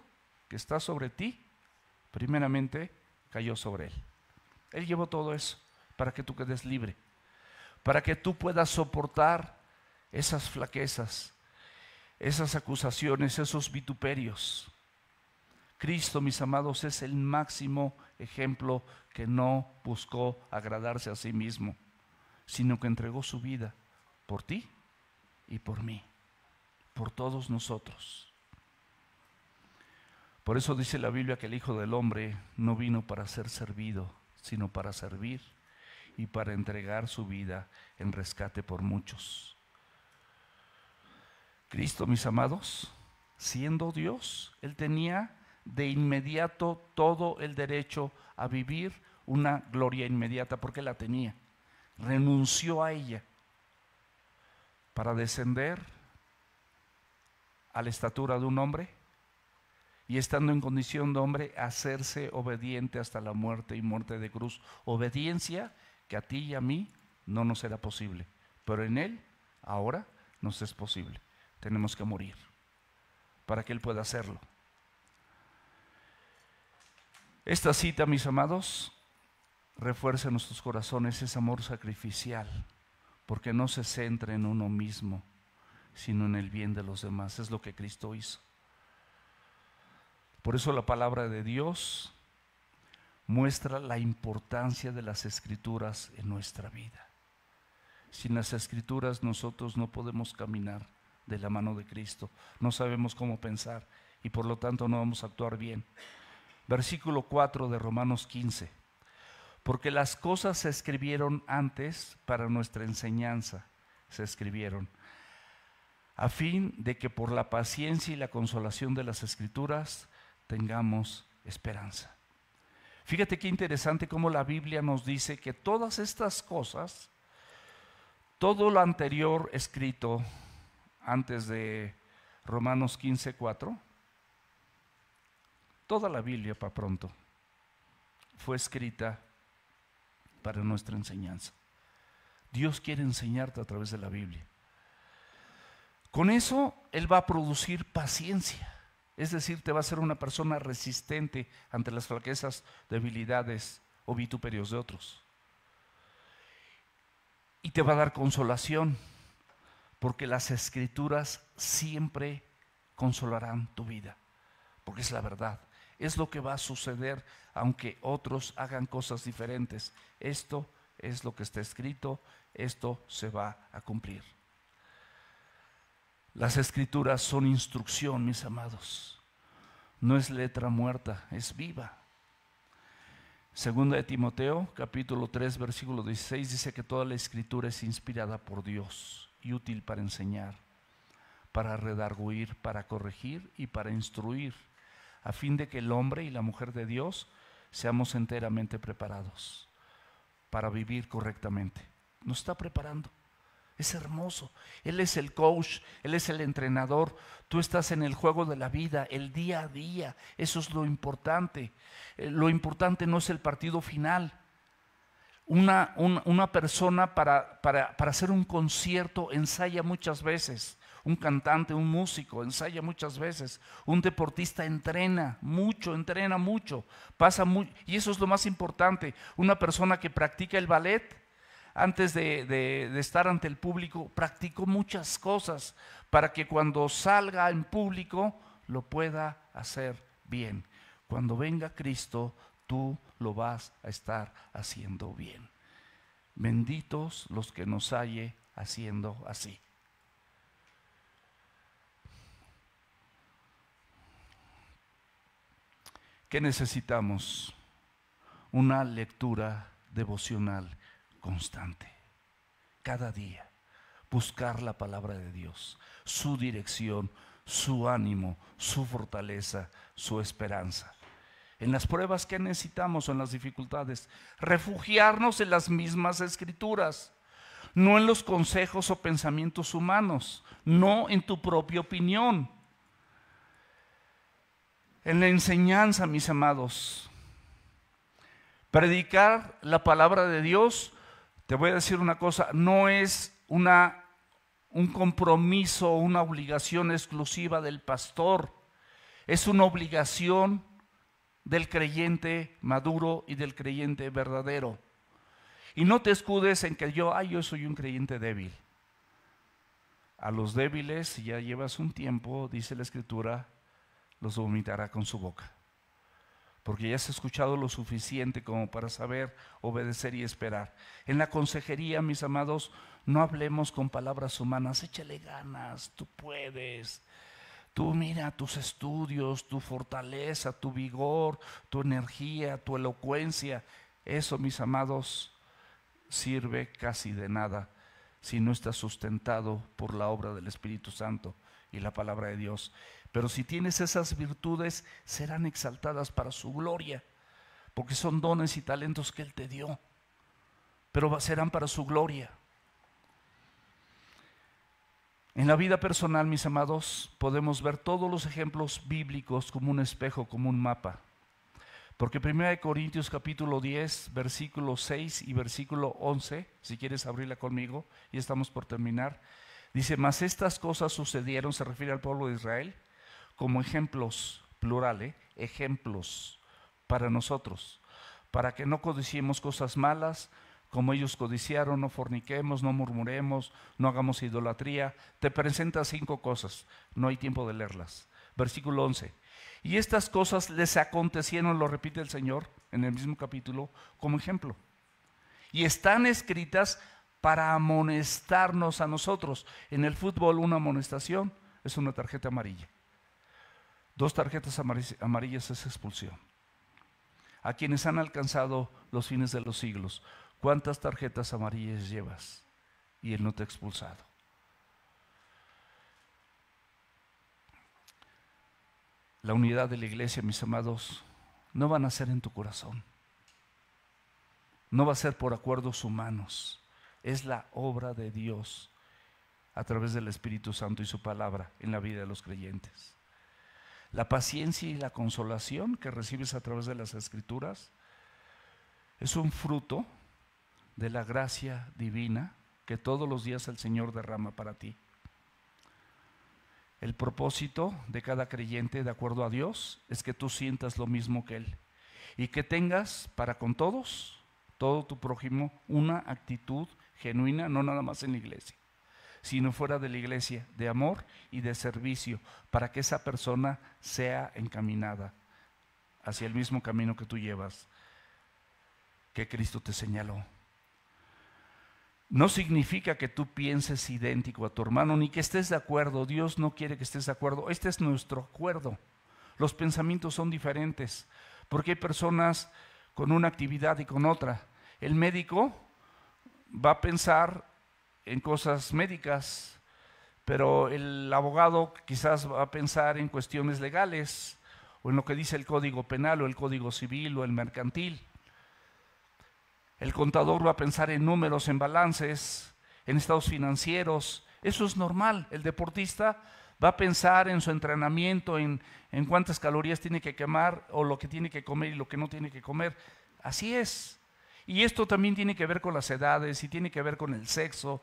que está sobre ti, primeramente cayó sobre Él. Él llevó todo eso para que tú quedes libre, para que tú puedas soportar esas flaquezas, esas acusaciones, esos vituperios. Cristo, mis amados, es el máximo ejemplo que no buscó agradarse a sí mismo, sino que entregó su vida por ti y por mí, por todos nosotros. Por eso dice la Biblia que el Hijo del Hombre no vino para ser servido, sino para servir y para entregar su vida en rescate por muchos. Cristo, mis amados, siendo Dios, Él tenía de inmediato todo el derecho a vivir una gloria inmediata, porque la tenía. Renunció a ella para descender a la estatura de un hombre y, estando en condición de hombre, hacerse obediente hasta la muerte y muerte de cruz. Obediencia que a ti y a mí no nos era posible, pero en Él ahora nos es posible. Tenemos que morir para que Él pueda hacerlo. Esta cita, mis amados, refuerza en nuestros corazones ese amor sacrificial, porque no se centra en uno mismo, sino en el bien de los demás. Es lo que Cristo hizo. Por eso la palabra de Dios muestra la importancia de las Escrituras en nuestra vida. Sin las Escrituras nosotros no podemos caminar de la mano de Cristo, no sabemos cómo pensar y por lo tanto no vamos a actuar bien. Versículo 4 de Romanos 15. porque las cosas se escribieron antes para nuestra enseñanza, se escribieron, a fin de que por la paciencia y la consolación de las Escrituras tengamos esperanza. Fíjate qué interesante cómo la Biblia nos dice que todas estas cosas, todo lo anterior escrito antes de Romanos 15:4, toda la Biblia para pronto fue escrita para nuestra enseñanza. Dios quiere enseñarte a través de la Biblia. Con eso Él va a producir paciencia, es decir, te va a hacer una persona resistente ante las flaquezas, debilidades o vituperios de otros. Y te va a dar consolación, porque las Escrituras siempre consolarán tu vida, porque es la verdad, es lo que va a suceder aunque otros hagan cosas diferentes. Esto es lo que está escrito, esto se va a cumplir. Las Escrituras son instrucción, mis amados. No es letra muerta, es viva. Segunda de Timoteo, capítulo 3, versículo 16, dice que toda la Escritura es inspirada por Dios y útil para enseñar, para redarguir, para corregir y para instruir, a fin de que el hombre y la mujer de Dios seamos enteramente preparados para vivir correctamente. Nos está preparando. Es hermoso. Él es el coach, Él es el entrenador. Tú estás en el juego de la vida, el día a día. Eso es lo importante. Lo importante no es el partido final. Una persona para hacer un concierto ensaya muchas veces. Un cantante, un músico ensaya muchas veces. Un deportista entrena mucho, y eso es lo más importante. Una persona que practica el ballet, antes de estar ante el público, practicó muchas cosas para que cuando salga en público lo pueda hacer bien. Cuando venga Cristo, tú lo vas a estar haciendo bien. Benditos los que nos halle haciendo así. ¿Qué necesitamos? Una lectura devocional constante, cada día, buscar la palabra de Dios, su dirección, su ánimo, su fortaleza, su esperanza. En las pruebas que necesitamos o en las dificultades, refugiarnos en las mismas Escrituras, no en los consejos o pensamientos humanos, no en tu propia opinión. En la enseñanza, mis amados, predicar la palabra de Dios, te voy a decir una cosa, no es un compromiso, una obligación exclusiva del pastor, es una obligación del creyente maduro y del creyente verdadero. Y no te escudes en que yo soy un creyente débil. A los débiles, si ya llevas un tiempo, dice la Escritura, los vomitará con su boca. Porque ya has escuchado lo suficiente como para saber obedecer y esperar. En la consejería, mis amados, no hablemos con palabras humanas. Échale ganas, tú puedes. Tú mira tus estudios, tu fortaleza, tu vigor, tu energía, tu elocuencia. Eso, mis amados, sirve casi de nada si no está sustentado por la obra del Espíritu Santo y la palabra de Dios. Pero si tienes esas virtudes, serán exaltadas para su gloria, porque son dones y talentos que Él te dio, pero serán para su gloria. En la vida personal, mis amados, podemos ver todos los ejemplos bíblicos como un espejo, como un mapa. Porque 1 Corintios capítulo 10, versículo 6 y versículo 11, si quieres abrirla conmigo, y estamos por terminar, dice: mas estas cosas sucedieron, se refiere al pueblo de Israel, como ejemplos, plural, ejemplos para nosotros, para que no codiciemos cosas malas, como ellos codiciaron, no forniquemos, no murmuremos, no hagamos idolatría. Te presenta 5 cosas, no hay tiempo de leerlas. Versículo 11, y estas cosas les acontecieron, lo repite el Señor en el mismo capítulo, como ejemplo, y están escritas para amonestarnos a nosotros. En el fútbol una amonestación es una tarjeta amarilla, 2 tarjetas amarillas es expulsión. a quienes han alcanzado los fines de los siglos. ¿Cuántas tarjetas amarillas llevas? Y Él no te ha expulsado. La unidad de la iglesia, mis amados, no van a ser en tu corazón. No va a ser por acuerdos humanos. Es la obra de Dios a través del Espíritu Santo y su palabra en la vida de los creyentes. La paciencia y la consolación que recibes a través de las Escrituras es un fruto de la gracia divina que todos los días el Señor derrama para ti. El propósito de cada creyente, de acuerdo a Dios, es que tú sientas lo mismo que Él y que tengas para con todos, todo tu prójimo, una actitud genuina, no nada más en la iglesia, sino fuera de la iglesia, de amor y de servicio, para que esa persona sea encaminada hacia el mismo camino que tú llevas, que Cristo te señaló. No significa que tú pienses idéntico a tu hermano, ni que estés de acuerdo. Dios no quiere que estés de acuerdo. Este es nuestro acuerdo. Los pensamientos son diferentes, porque hay personas con una actividad y con otra. El médico va a pensar en cosas médicas, pero el abogado quizás va a pensar en cuestiones legales, o en lo que dice el Código Penal, o el Código Civil, o el mercantil. El contador va a pensar en números, en balances, en estados financieros. Eso es normal. El deportista va a pensar en su entrenamiento, en cuántas calorías tiene que quemar, o lo que tiene que comer y lo que no tiene que comer. Así es. Y esto también tiene que ver con las edades, y tiene que ver con el sexo,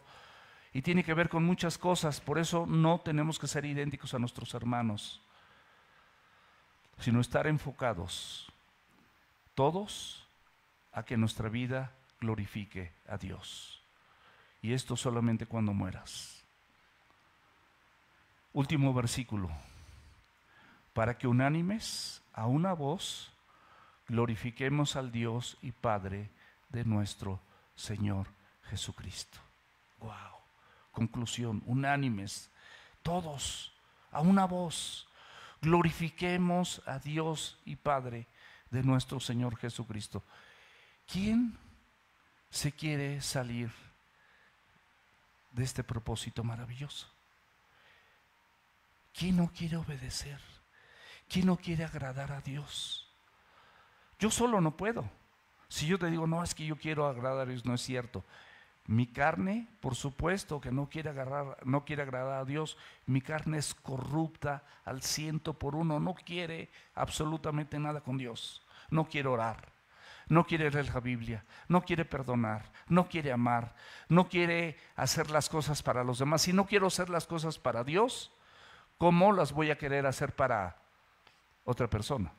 y tiene que ver con muchas cosas. Por eso no tenemos que ser idénticos a nuestros hermanos, sino estar enfocados todos a que nuestra vida glorifique a Dios. Y esto solamente cuando mueras. Último versículo. Para que unánimes a una voz glorifiquemos al Dios y Padre de nuestro Señor Jesucristo. Wow. Conclusión, unánimes, todos a una voz, glorifiquemos a Dios y Padre de nuestro Señor Jesucristo. ¿Quién se quiere salir de este propósito maravilloso? ¿Quién no quiere obedecer? ¿Quién no quiere agradar a Dios? Yo solo no puedo. Si yo te digo, no, es que yo quiero agradar a Dios, no es cierto. Mi carne, por supuesto que no quiere agradar a Dios. Mi carne es corrupta al 100%, no quiere absolutamente nada con Dios. No quiere orar, no quiere leer la Biblia, no quiere perdonar, no quiere amar, no quiere hacer las cosas para los demás. Si no quiero hacer las cosas para Dios, ¿cómo las voy a querer hacer para otra persona?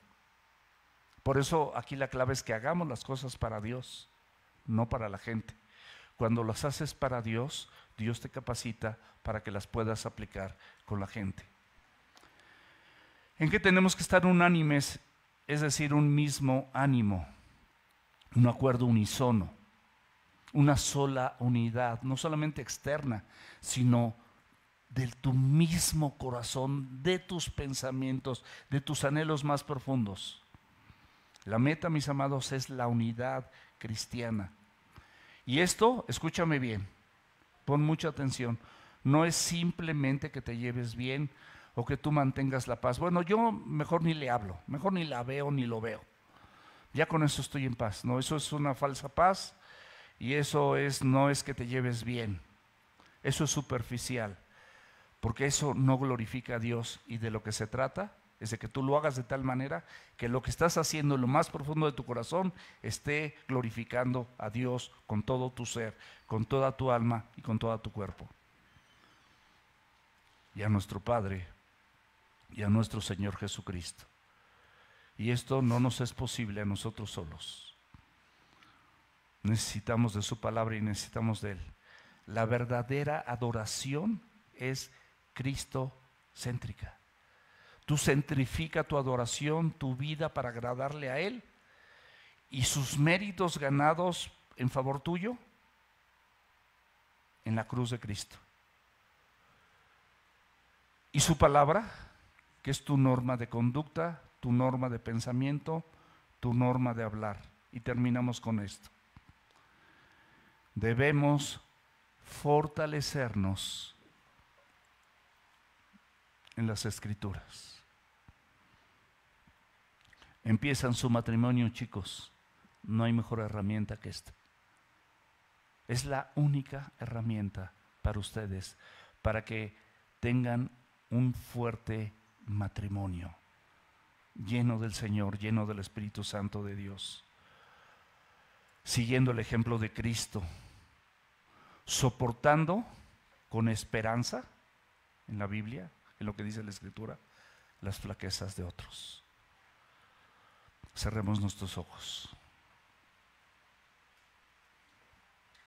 Por eso aquí la clave es que hagamos las cosas para Dios, no para la gente. Cuando las haces para Dios, Dios te capacita para que las puedas aplicar con la gente. ¿En qué tenemos que estar unánimes? Es decir, un mismo ánimo, un acuerdo unísono, una sola unidad, no solamente externa, sino de tu mismo corazón, de tus pensamientos, de tus anhelos más profundos. La meta, mis amados, es la unidad cristiana. Y esto, escúchame bien, pon mucha atención, no es simplemente que te lleves bien o que tú mantengas la paz. Bueno, yo mejor ni le hablo, mejor ni la veo ni lo veo. Ya con eso estoy en paz. No, eso es una falsa paz y eso no es que te lleves bien. Eso es superficial, porque eso no glorifica a Dios, y de lo que se trata es de que tú lo hagas de tal manera que lo que estás haciendo en lo más profundo de tu corazón esté glorificando a Dios con todo tu ser, con toda tu alma y con todo tu cuerpo. Y a nuestro Padre y a nuestro Señor Jesucristo. Y esto no nos es posible a nosotros solos. Necesitamos de su palabra y necesitamos de Él. La verdadera adoración es cristocéntrica. Tú centrifica tu adoración, tu vida para agradarle a Él, y sus méritos ganados en favor tuyo en la cruz de Cristo. Y su palabra, que es tu norma de conducta, tu norma de pensamiento, tu norma de hablar. Y terminamos con esto. Debemos fortalecernos en las Escrituras. Empiezan su matrimonio, chicos. No hay mejor herramienta que esta. Es la única herramienta para ustedes, para que tengan un fuerte matrimonio, lleno del Señor, lleno del Espíritu Santo de Dios, siguiendo el ejemplo de Cristo, soportando con esperanza, en la Biblia, en lo que dice la Escritura, las flaquezas de otros. Cerremos nuestros ojos.